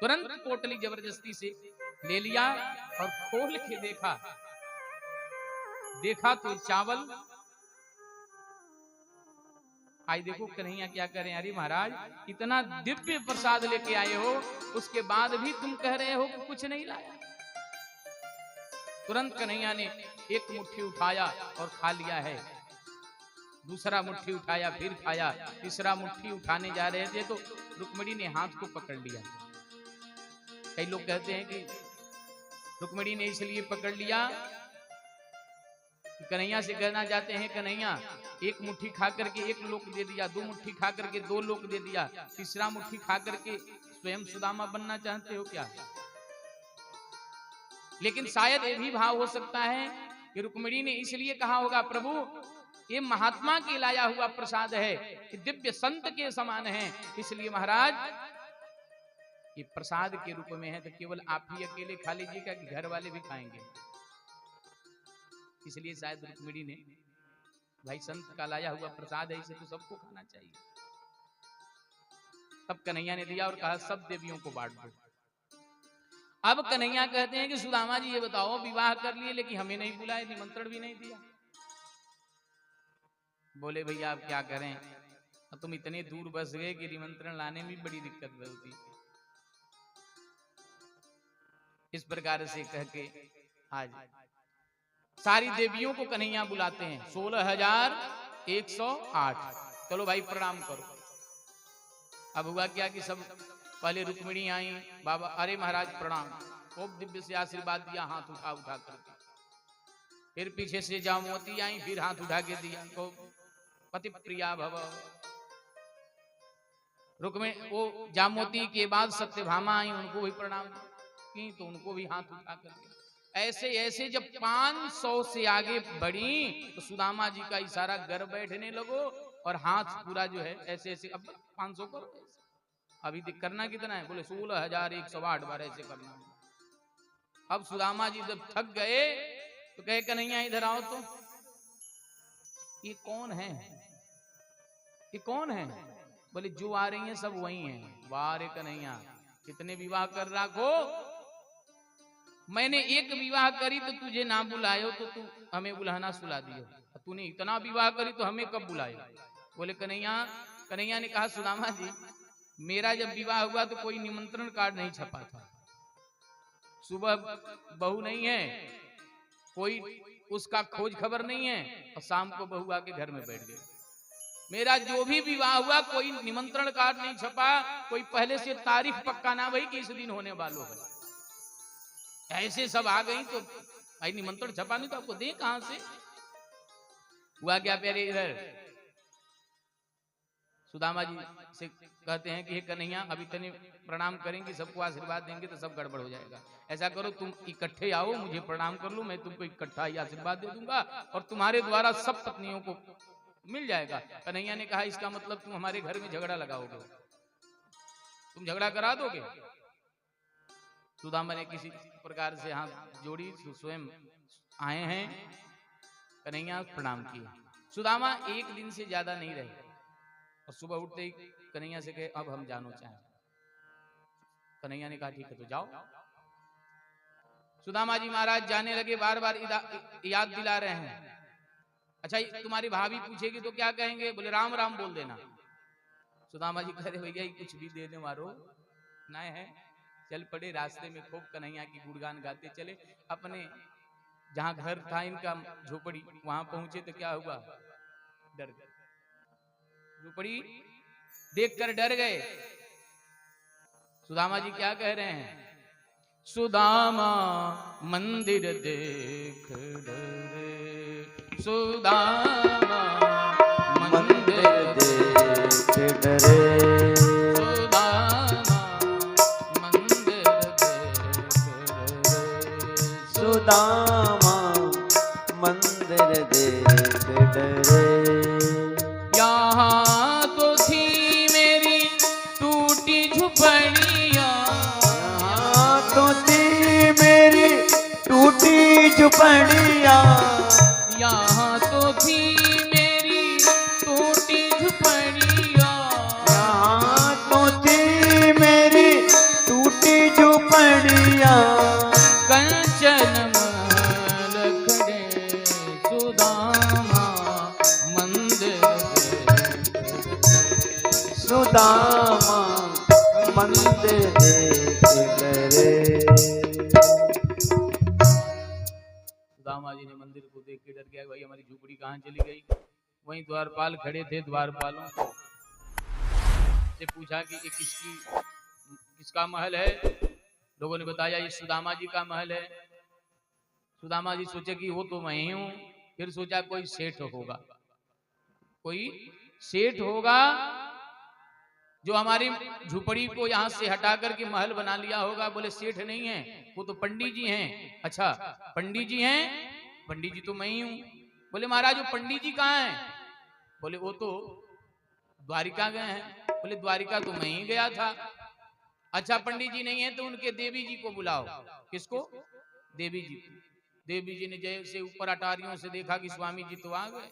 तुरंत पोटली जबरदस्ती से ले लिया और खोल के देखा तो चावल आज देखो कन्हैया क्या करें, अरे महाराज इतना दिव्य प्रसाद लेके आए हो, उसके बाद भी तुम कह रहे हो कि कुछ नहीं लाया। तुरंत कन्हैया ने एक मुट्ठी उठाया और खा लिया है, दूसरा मुट्ठी उठाया फिर खाया, तीसरा मुट्ठी उठाने जा रहे थे तो रुक्मिणी ने हाथ को पकड़ लिया। कई लोग कहते हैं कि रुक्मिणी ने इसलिए पकड़ लिया, कन्हैया से कहना चाहते हैं कन्हैया एक मुट्ठी खा करके एक लोक दे दिया, दो मुट्ठी खा करके दो लोक दे दिया, तीसरा मुट्ठी खा करके स्वयं सुदामा बनना चाहते हो क्या? लेकिन शायद ये भी भाव हो सकता है कि रुक्मिणी ने इसलिए कहा होगा प्रभु ये महात्मा के लाया हुआ प्रसाद है, कि दिव्य संत के समान है, इसलिए महाराज ये प्रसाद के रूप में है तो केवल आप ही अकेले खा लीजिएगा कि घर वाले भी खाएंगे। इसलिए शायद रुक्मिणी ने भाई संत का लाया हुआ प्रसाद है, इसे तो सबको खाना चाहिए। तब कन्हैया ने दिया और कहा सब देवियों को बांट दो। अब कन्हैया कहते हैं कि सुदामा जी ये बताओ विवाह कर लिए लेकिन हमें नहीं बुलाए, निमंत्रण भी नहीं दिया। बोले भैया आप क्या करें, तुम इतने दूर बस गए कि निमंत्रण लाने में बड़ी दिक्कत होती। इस प्रकार से कह के आज सारी देवियों को कन्हैया बुलाते हैं, 16,108। चलो भाई प्रणाम करो। अब हुआ क्या कि सब पहले रुक्मिणी आई, बाबा अरे महाराज प्रणाम, खूब दिव्य से आशीर्वाद दिया हाथ उठा उठा करके। फिर पीछे से जामवती आई, फिर हाथ उठा के दिया, को पति प्रिया भव। रुक्मिणी वो जामवती के बाद सत्यभामा आई, उनको भी प्रणाम की तो उनको भी हाथ उठा करके। ऐसे ऐसे जब 500 से आगे बढ़ी तो सुदामा जी का इशारा घर बैठने लगो और हाथ पूरा जो है ऐसे ऐसे, अब 500 करो, अभी करना कितना है, बोले 16,108 बार ऐसे करना। अब सुदामा जी जब थक गए तो कहे कन्हैया इधर आओ तो, ये कौन है, ये कौन है? बोले जो आ रही हैं सब वही हैं। वाह रे कन्हैया कितने विवाह कर रखो, मैंने एक विवाह करी तो तुझे ना बुलायो तो तू हमें बुलाना सुला दियो, तूने इतना विवाह करी तो हमें कब बुलायो? बोले कन्हैया ने कहा सुदामा जी मेरा जब विवाह हुआ तो कोई निमंत्रण कार्ड नहीं छपा था, सुबह बहू नहीं है, कोई उसका खोज खबर नहीं है, और शाम को बहू आके घर में बैठ गई। मेरा जो भी विवाह हुआ कोई निमंत्रण कार्ड नहीं छपा, कोई पहले से तारीख पक्का ना भाई कि इस दिन होने वालों है। ऐसे सब आ गई तो भाई निमंत्रण छपा नहीं तो आपको दे कहां से? हुआ क्या प्यारे, इधर सुदामा जी से कहते हैं कि हे कन्हैया अभी तने प्रणाम करेंगे, सबको आशीर्वाद देंगे तो सब गड़बड़ हो जाएगा। ऐसा करो तुम इकट्ठे आओ, मुझे प्रणाम कर लो, मैं तुमको इकट्ठा ही आशीर्वाद दे दूंगा और तुम्हारे द्वारा सब पत्नियों को मिल जाएगा। कन्हैया ने कहा इसका मतलब तुम हमारे घर में झगड़ा लगाओगे, तुम झगड़ा करा दोगे? सुदामा ने किसी प्रकार से हाथ जोड़ी, स्वयं आए हैं, कन्हैया प्रणाम किए। सुदामा एक दिन से ज्यादा नहीं रहे और सुबह उठते ही कन्हैया से कहे अब हम जानो चाहें। कन्हैया ने कहा ठीक है तो जाओ। सुदामा जी महाराज जाने लगे, बार बार याद दिला रहे हैं। अच्छा तुम्हारी भाभी पूछेगी तो क्या कहेंगे? बोले राम राम बोल देना। सुदामा जी कह रहे भैया कुछ भी देने वालो ना है। चल पड़े, रास्ते में खूब कन्हैया की गुणगान गाते चले। अपने जहां घर था इनका झोपड़ी, वहां पहुंचे तो क्या हुआ, डर गए। झोपड़ी देखकर डर गए। सुदामा जी क्या कह रहे हैं? सुदामा मंदिर देख डरे, सुदामा मंदिर देख डरे,
सुदामा मंदिर देख डरे।
यहाँ तो थी मेरी टूटी झुपड़िया,
यहाँ तो थी मेरी टूटी झुपड़िया,
यहाँ तो थी मेरी टूटी झुपड़िया,
यहाँ तो थी मेरी टूटी झुपड़िया।
कंचन महल खड़े सुदामा मंदिर
सुदामा मंदिर देख करे।
सुदामा जी ने मंदिर को देख के डर गया, भाई हमारी झोपड़ी कहाँ चली गई। वहीं द्वारपाल खड़े थे, द्वारपालों से पूछा कि ये किसका महल है। लोगों ने बताया ये सुदामा जी का महल है। सुदामा जी सोचे कि वो तो मैं ही हूं। फिर सोचा कोई सेठ होगा, कोई सेठ होगा जो हमारी झुपड़ी को यहाँ से हटा करके महल बना लिया होगा। बोले सेठ नहीं है, वो तो पंडित जी हैं। अच्छा पंडित जी हैं? पंडित जी तो मैं ही हूं। बोले महाराज वो पंडित जी कहाँ हैं? बोले वो तो द्वारिका गए हैं। बोले द्वारिका तो मैं ही गया था। अच्छा पंडित जी नहीं है तो उनके देवी जी को बुलाओ। किसको? देवी जी। देवी जी ने जैसे ऊपर अटारियों से देखा कि स्वामी जी तो आ गए,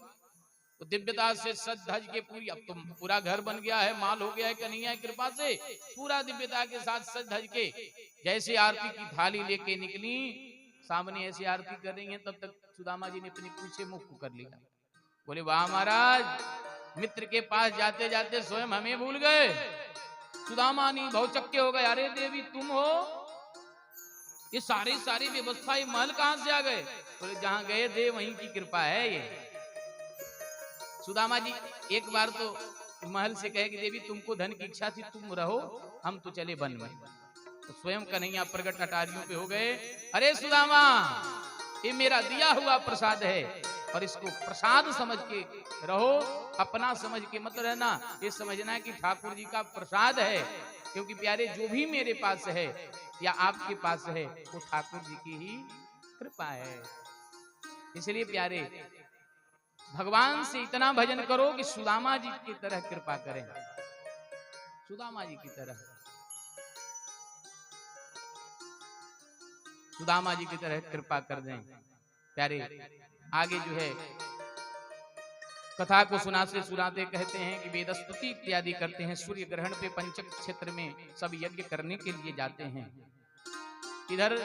तो दिव्यता से सज धज के पूरी, अब तो पूरा घर बन गया है, माल हो गया है कन्हैया की कृपा से, पूरा दिव्यता के साथ सज धज के जैसे आरती की थाली लेके निकली, सामने ऐसी आरती कर रही है, तब तक सुदामा जी ने अपने पीछे मुख कर लिया। बोले वाह महाराज, मित्र के पास जाते जाते स्वयं हमें भूल गए। सुदामा नहीं भौचक्के हो गए, अरे देवी तुम हो? ये सारी व्यवस्था, ये महल कहां से आ गए? बोले जहां गए थे वहीं की कृपा है ये। सुदामा जी एक बार तो महल से कहे कि देवी तुमको धन की इच्छा थी, तुम रहो, हम तो चले वन में। तो स्वयं कन्हैया प्रगट अटारियों पे हो गए। अरे सुदामा, ये मेरा दिया हुआ प्रसाद है और इसको प्रसाद समझ के रहो, अपना समझ के मत रहना। ये समझना कि ठाकुर जी का प्रसाद है, क्योंकि प्यारे जो भी मेरे पास है या आपके पास है वो ठाकुर जी की ही कृपा है। इसलिए प्यारे भगवान से इतना भजन करो कि सुदामा जी की तरह कृपा करें, सुदामा जी की तरह, सुदामा जी की तरह कृपा कर दें। प्यारे आगे जो है कथा को सुनाते सुनाते कहते हैं कि वेदस्तुति इत्यादि करते हैं। सूर्य ग्रहण पे पंचक क्षेत्र में सब यज्ञ करने के लिए जाते हैं। इधर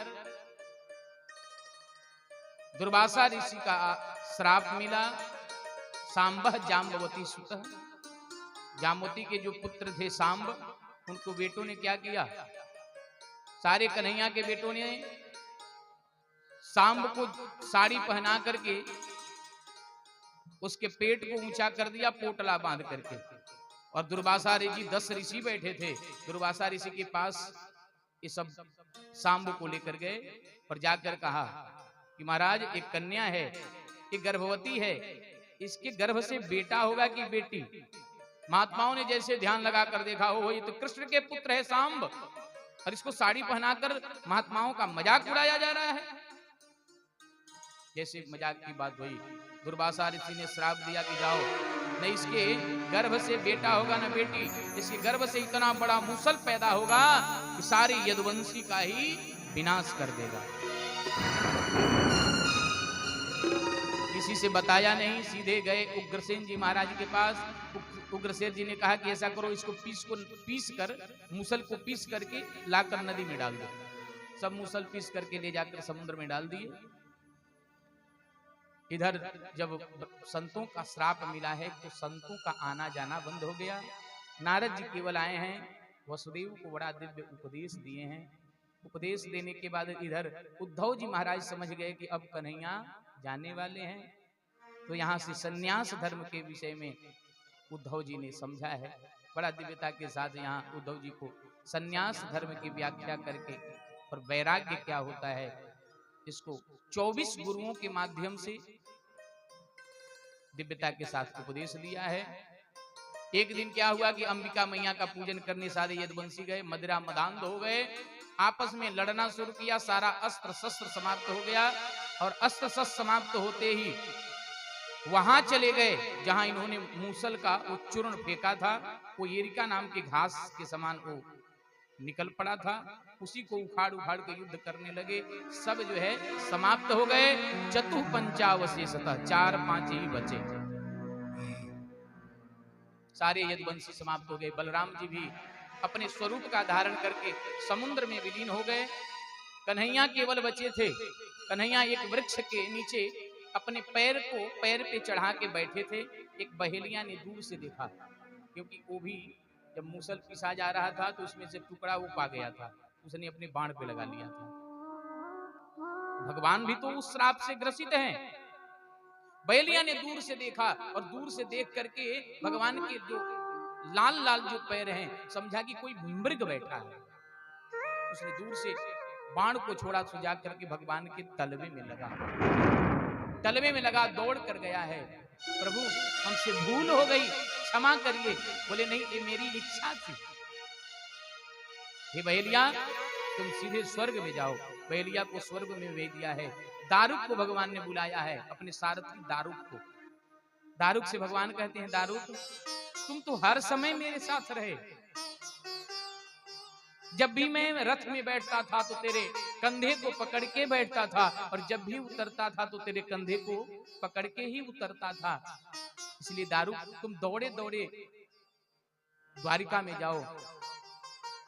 दुर्वासा ऋषि का श्राप मिला। सांबह जाम्बवती सुतः, जाम्बवती के जो पुत्र थे सांब, उनको बेटों ने क्या किया? सारे कन्हैया के बेटों ने सांब को साड़ी पहना करके उसके पेट को ऊंचा कर दिया, पोटला बांध करके। और दुर्वासा ऋषि 10 ऋषि बैठे थे। दुर्वासा ऋषि के पास ये सब सांब को लेकर गए और जाकर कहा कि महाराज एक कन्या है, ये गर्भवती है, इसके गर्भ से बेटा होगा कि बेटी? महात्माओं ने जैसे ध्यान लगा कर देखा, हो ये तो कृष्ण के पुत्र है सांब, और इसको साड़ी पहनाकर महात्माओं का मजाक उड़ाया जा रहा है। जैसे मजाक की बात हुई, दुर्वासा ऋषि ने श्राप दिया कि जाओ, न इसके गर्भ से बेटा होगा न बेटी, इसके गर्भ से इतना बड़ा मूसल पैदा होगा कि सारी यदुवंशी का ही विनाश कर देगा। किसी से बताया नहीं, सीधे गए उग्रसेन जी महाराज के पास। उग्रसेन जी ने कहा कि ऐसा करो, इसको पीस कर, मूसल को पीस करके लाकर नदी में डाल दो। सब मूसल पीस करके ले जाकर समुद्र में डाल दिए। इधर जब संतों का श्राप मिला है तो संतों का आना जाना बंद हो गया। नारद जी केवल आए हैं, वसुदेव को बड़ा दिव्य उपदेश दिए हैं। उपदेश देने के बाद इधर उद्धव जी महाराज समझ गए कि अब कन्हैया जाने वाले हैं, तो यहाँ से सन्यास धर्म के विषय में उद्धव जी ने समझा है। बड़ा दिव्यता के साथ यहाँ उद्धव जी को सन्यास धर्म की व्याख्या करके और वैराग्य क्या होता है इसको 24 गुरुओं के माध्यम से दिव्यता के साथ उपदेश दिया है। एक दिन क्या हुआ कि अंबिका मैया का पूजन करने सारे यदुवंशी गए, मदिरा मदांध हो गए, आपस में लड़ना शुरू किया। सारा अस्त्र शस्त्र समाप्त हो गया और अस्त्र शस्त्र समाप्त होते ही वहां चले गए जहां इन्होंने मूसल का वो चूर्ण फेंका था। वो एरिका नाम के घास के समान वो निकल पड़ा था, उसी को उखाड़ उखाड़ के युद्ध करने लगे। सब जो है समाप्त हो गए। चतुःपंचावशेषतः 4-5 ही बचे, सारे यदुवंशी समाप्त हो गए। बलराम जी भी अपने स्वरूप का धारण करके समुद्र में विलीन हो गए। कन्हैया केवल बचे थे। कन्हैया एक वृक्ष के नीचे अपने पैर को पैर पे चढ़ा के बैठे थे। एक बहेलिया ने दूर से देखा, क्योंकि वो भी जब मूसल पिसा जा रहा था तो उसमें से टुकड़ा वो पा गया था, उसने अपने बाण पे लगा लिया था। भगवान भी तो उस श्राप से ग्रसित हैं। बहेलिया ने दूर से देखा और दूर से देख करके भगवान के जो लाल लाल जो पैर हैं समझा कि कोई मृग बैठा है। उसने दूर से बाण को छोड़ा, सुझा करके भगवान के तलवे में लगा, तलवे में लगा, दौड़ कर गया है। प्रभु हमसे भूल हो गई, क्षमा करिए। बोले नहीं, ये मेरी इच्छा थी। हे बहेलिया तुम सीधे स्वर्ग में जाओ। बहेलिया को स्वर्ग में भेज दिया है। दारुक को भगवान ने बुलाया है, अपने सारथी दारुक को। दारुक से भगवान कहते हैं, दारुक तुम तो हर समय मेरे साथ रहे। जब भी मैं रथ में बैठता था तो तेरे कंधे को पकड़ के बैठता था, और जब भी उतरता था तो तेरे कंधे को पकड़ के ही उतरता था। इसलिए दारुक तुम दौड़े दौड़े द्वारिका में जाओ,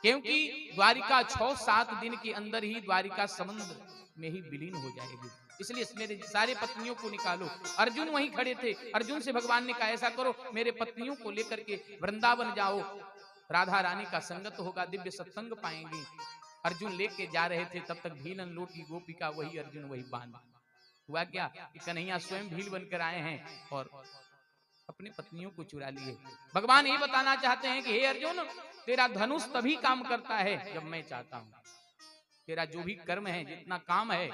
क्योंकि द्वारिका 6-7 दिन के अंदर ही द्वारिका समुद्र में ही विलीन हो जाएगी। इसलिए मेरे सारे पत्नियों को निकालो। अर्जुन वहीं खड़े थे। अर्जुन से भगवान ने कहा ऐसा करो, मेरे पत्नियों को लेकर के वृंदावन जाओ, राधा रानी का संगत होगा, दिव्य सत्संग पाएंगे। अर्जुन लेके जा रहे थे, तब तक भीलन लोटी गोपिका वही अर्जुन वही बांध। हुआ क्या कि कन्हैया स्वयं भील बनकर आए हैं और अपनी पत्नियों को चुरा लिए। भगवान ये बताना चाहते हैं कि हे अर्जुन, तेरा धनुष तभी काम करता है जब मैं चाहता हूं। तेरा जो भी कर्म है, जितना काम है,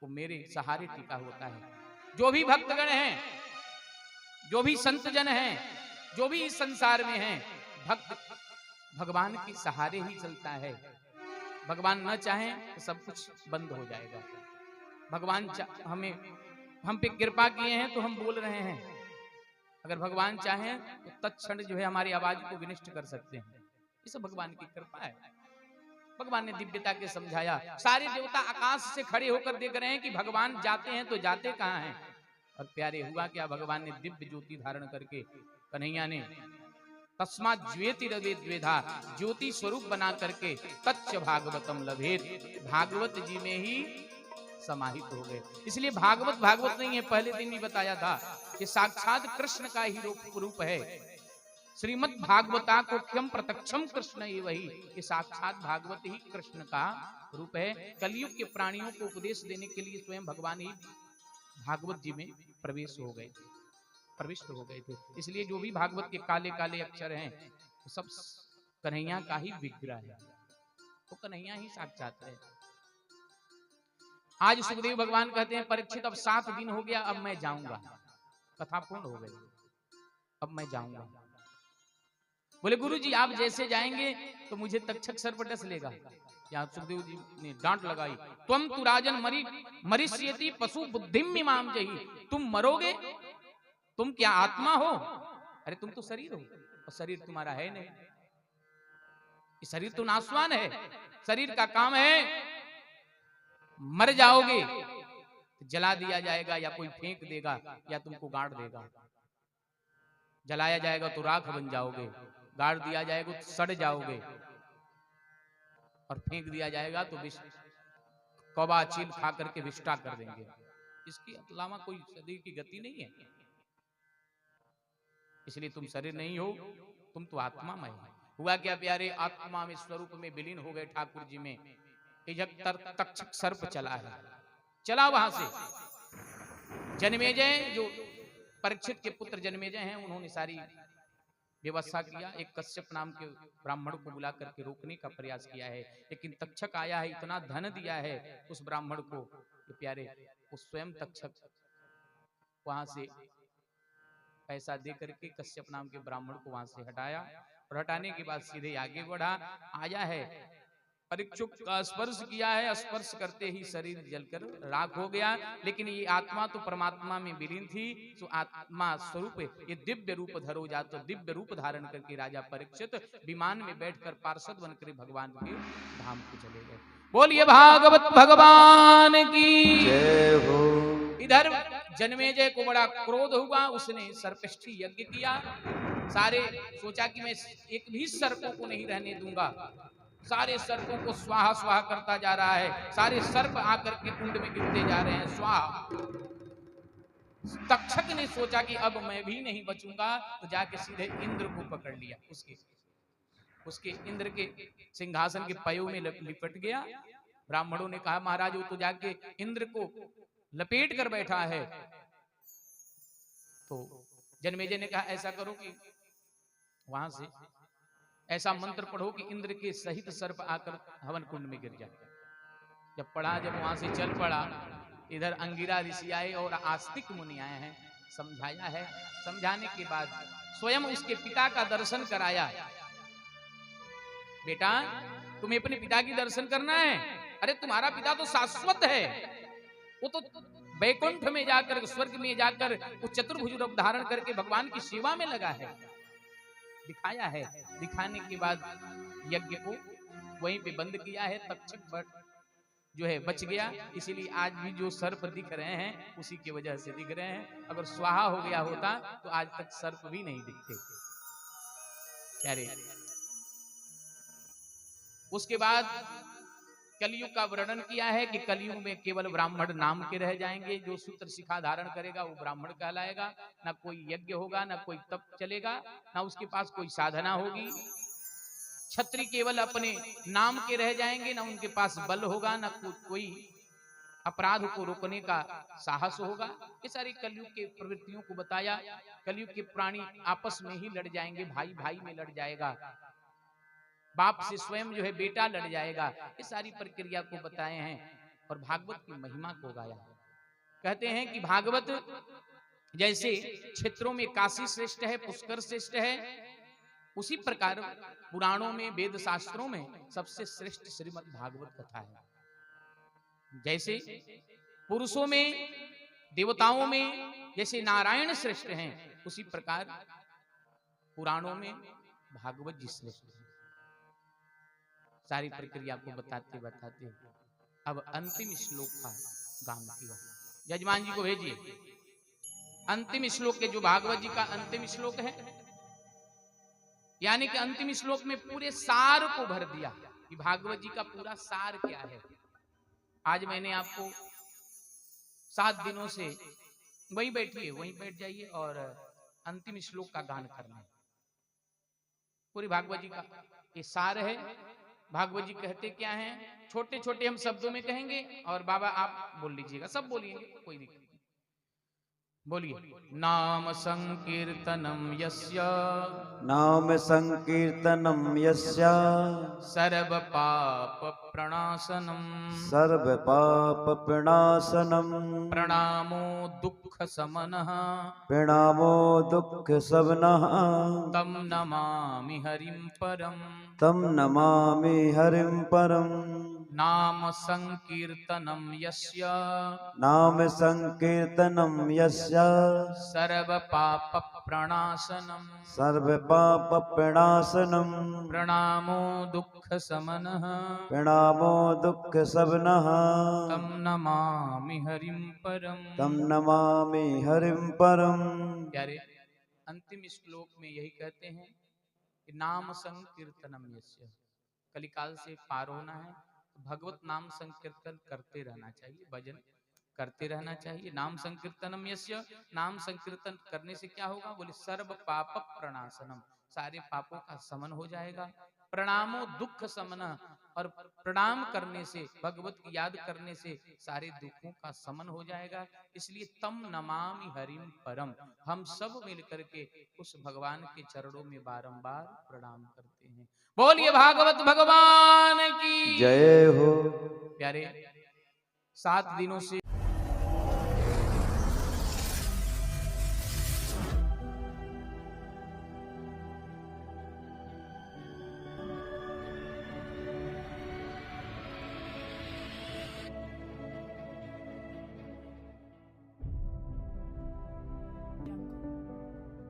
वो मेरे सहारे टिका होता है। जो भी भक्तगण हैं, जो भी संत जन हैं, जो भी इस संसार में हैं, भक्त भगवान के सहारे ही चलता है। भगवान न चाहें तो सब कुछ बंद हो जाएगा। भगवान हम पे कृपा किए हैं तो हम बोल रहे हैं। अगर भगवान चाहें तो तत्क्षण जो है हमारी आवाज को विनष्ट कर सकते हैं। ये सब भगवान की कृपा है। भगवान ने दिव्यता के समझाया। सारे देवता आकाश से खड़े होकर देख रहे हैं कि भगवान जाते हैं तो जाते कहाँ हैं। और प्यारे हुआ क्या, भगवान ने दिव्य ज्योति धारण करके कन्हैया ने तस्मात् ज्योतिरवेद्वेधा, ज्योति स्वरूप बना करके तच्च भागवतम लभेत, भागवत जी में ही समाहित हो गए। इसलिए भागवत नहीं है, पहले दिन ही बताया था कि साक्षात कृष्ण का ही रूप है। श्रीमद् भागवता को क्षम प्रत्यक्षम कृष्ण ही वही, कि साक्षात भागवत ही कृष्ण का रूप है। कलयुग के प्राणियों को उपदेश देने के लिए स्वयं भगवान ही भागवत जी में प्रविष्ट हो गए थे। इसलिए जो भी भागवत के काले काले अक्षर हैं, सब कन्हैया का ही विग्रह है, वो कन्हैया ही साक्षात है। आज सुखदेव भगवान कहते हैं, परीक्षित अब 7 दिन हो गया, अब मैं जाऊंगा। कथा पूर्ण हो गई, अब मैं जाऊंगा। बोले गुरु जी आप जैसे जाएंगे तो मुझे तक्षक सर्प डस लेगा। यहाँ सुखदेव जी ने डांट लगाई, त्वम तु राजन मरिष्यति पशु बुद्धिम इमाम जही, तुम मरोगे, तुम क्या आत्मा हो? अरे तुम तो शरीर हो, और शरीर तुम्हारा है नहीं। शरीर तो नाशवान है, शरीर का काम है मर जाओगे तो जला दिया जाएगा, या कोई फेंक देगा, या तुमको गाड़ देगा। जलाया जाएगा तो राख बन जाओगे, गाड़ दिया जाएगा तो सड़ जाओगे, और फेंक दिया जाएगा तो कौवा चील खा करके विष्टा कर देंगे। इसके अलावा कोई शरीर की गति नहीं है। इसलिए तुम शरीर नहीं हो, तुम तो आत्मामय हो। हुआ क्या प्यारे, आत्मा में स्वरूप में विलीन हो गए ठाकुर जी में। तक्षक सर्प चला है, चला वहां से। जन्मेजय जो परीक्षित के पुत्र जन्मेजय हैं, उन्होंने सारी व्यवस्था किया। एक कश्यप नाम के ब्राह्मण को बुला करके रोकने का प्रयास किया है, लेकिन तक्षक आया है, इतना धन दिया है उस ब्राह्मण को कि प्यारे उस स्वयं तक्षक वहां से पैसा दे करके कश्यप नाम के ब्राह्मण को वहां से हटाया, और हटाने के बाद सीधे आगे बढ़ा। आया है, परीक्षित का स्पर्श किया है, स्पर्श करते ही शरीर जलकर राख हो गया। लेकिन ये आत्मा तो परमात्मा में विलीन थी, तो आत्मा स्वरूप ये दिव्य रूप धरो जा, तो दिव्य रूप धारण करके राजा परीक्षित विमान में बैठकर पार्षद बनकर भगवान के धाम को चले गए। बोलिए भागवत भगवान की
जय हो।
इधर जन्मेजय को बड़ा क्रोध हुआ, उसने सर्पिष्ठी यज्ञ किया। सारे सोचा कि मैं एक भी सर्पों को नहीं रहने दूंगा। सारे सर्पों को स्वाहा स्वाहा करता जा रहा है, सारे सर्प आकर के कुंड में गिरते जा रहे हैं, स्वाहा। तक्षक ने सोचा कि अब मैं भी नहीं बचूंगा, तो जाके सीधे इंद्र को पकड़ लिया, उसके इंद्र के सिंहासन के पयों में लिपट गया। ब्राह्मणों ने कहा महाराज वो तो जाके इंद्र को लपेट कर बैठा है। तो जन्मेजय ने कहा ऐसा करो कि वहां से ऐसा मंत्र पढ़ो कि इंद्र के सहित सर्प आकर हवन कुंड में गिर जाए। जब वहां से चल पड़ा, इधर अंगिरा ऋषि आए और आस्तिक मुनि आए हैं, समझाया है। समझाने के बाद स्वयं उसके पिता का दर्शन कराया। बेटा तुम्हें अपने पिता की दर्शन करना है? अरे तुम्हारा पिता तो शाश्वत है, वो तो वैकुंठ में जाकर, स्वर्ग में जाकर वो चतुर्भुज रूप धारण करके भगवान की सेवा में लगा है। दिखाया है। दिखाने के बाद यज्ञ को वहीं पे बंद किया है। तक्षक जो है बच गया। इसीलिए आज भी जो सर्प दिख रहे हैं उसी की वजह से दिख रहे हैं। अगर स्वाहा हो गया होता तो आज तक सर्प भी नहीं दिखते। प्यारे, उसके बाद कलयुग का वर्णन किया है कि कलयुग में केवल ब्राह्मण नाम के रह जाएंगे। जो सूत्र शिखा धारण करेगा वो ब्राह्मण कहलाएगा। ना कोई यज्ञ होगा, ना कोई तप चलेगा, ना उसके पास कोई साधना होगी। क्षत्रिय केवल अपने नाम के रह जाएंगे, ना उनके पास बल होगा, ना कोई अपराध को रोकने का साहस होगा। ये सारी कलयुग के प्रवृत्तियों को बताया। कलयुग के प्राणी आपस में ही लड़ जाएंगे, भाई भाई में लड़ जाएगा, बाप से स्वयं जो है बेटा लड़ जाएगा। ये सारी प्रक्रिया को बताए हैं और भागवत की महिमा को गाया। कहते हैं कि भागवत जैसे क्षेत्रों में काशी श्रेष्ठ है, पुष्कर श्रेष्ठ है, उसी प्रकार पुराणों में, वेद शास्त्रों में सबसे श्रेष्ठ श्रीमद् भागवत कथा है। जैसे पुरुषों में, देवताओं में जैसे नारायण श्रेष्ठ हैं, उसी प्रकार पुराणों में भागवत जी श्रेष्ठ है। सारी प्रक्रिया को बताते बताते अब अंतिम श्लोक का गान किया। यजमान जी को भेजिए। अंतिम श्लोक के जो भागवत जी का अंतिम श्लोक है, यानी कि अंतिम श्लोक में पूरे सार को भर दिया कि भागवत जी का पूरा सार क्या है। आज मैंने आपको 7 दिनों से वहीं बैठिए, वहीं बैठ जाइए और अंतिम श्लोक का गान करना है। पूरी भागवत जी का ये सार है। भागवत जी कहते क्या हैं, छोटे छोटे हम शब्दों में कहेंगे और बाबा आप बोल लीजिएगा, सब बोलिएंगे, कोई दिक्कत नहीं। बोलिए। नाम संकीर्तनम यस्य,
नाम संकीर्तनम यस्य,
सर्व पाप प्रणाशनम,
सर्व पाप प्रणाशनम,
प्रणामो दुख समनः,
प्रणामो दुख सबनः,
तम नमामि हरिं परम,
तम नमामि हरिं परम।
नाम संकीर्तनम यस्य,
नाम संकीर्तनम यस्य,
सर्व पाप प्रणाशनम,
सर्व पाप प्रणाशनम,
प्रणामो दुख समनः,
प्रणामो दुख सबनः,
तम नमामि हरिं परम,
तम नमामि हरिं परम।
प्यारे, अंतिम श्लोक में यही कहते हैं कि नाम संकीर्तनम यस्य, कलिकाल से पार होना है तो भगवत नाम संकीर्तन करते रहना चाहिए, भजन करते रहना चाहिए। नाम संकीर्तनम यस्य, नाम संकीर्तन करने से क्या होगा? बोले सर्व पाप प्रणाशनम, सारे पापों का समन हो जाएगा। प्रणामो दुख समन, और प्रणाम करने से, भगवत की याद करने से सारे दुखों का समन हो जाएगा। इसलिए तम नमामि हरिम परम, हम सब मिलकर के उस भगवान के चरणों में बारंबार प्रणाम करते हैं। बोलिए भागवत भगवान की
जय हो।
प्यारे, 7 दिनों से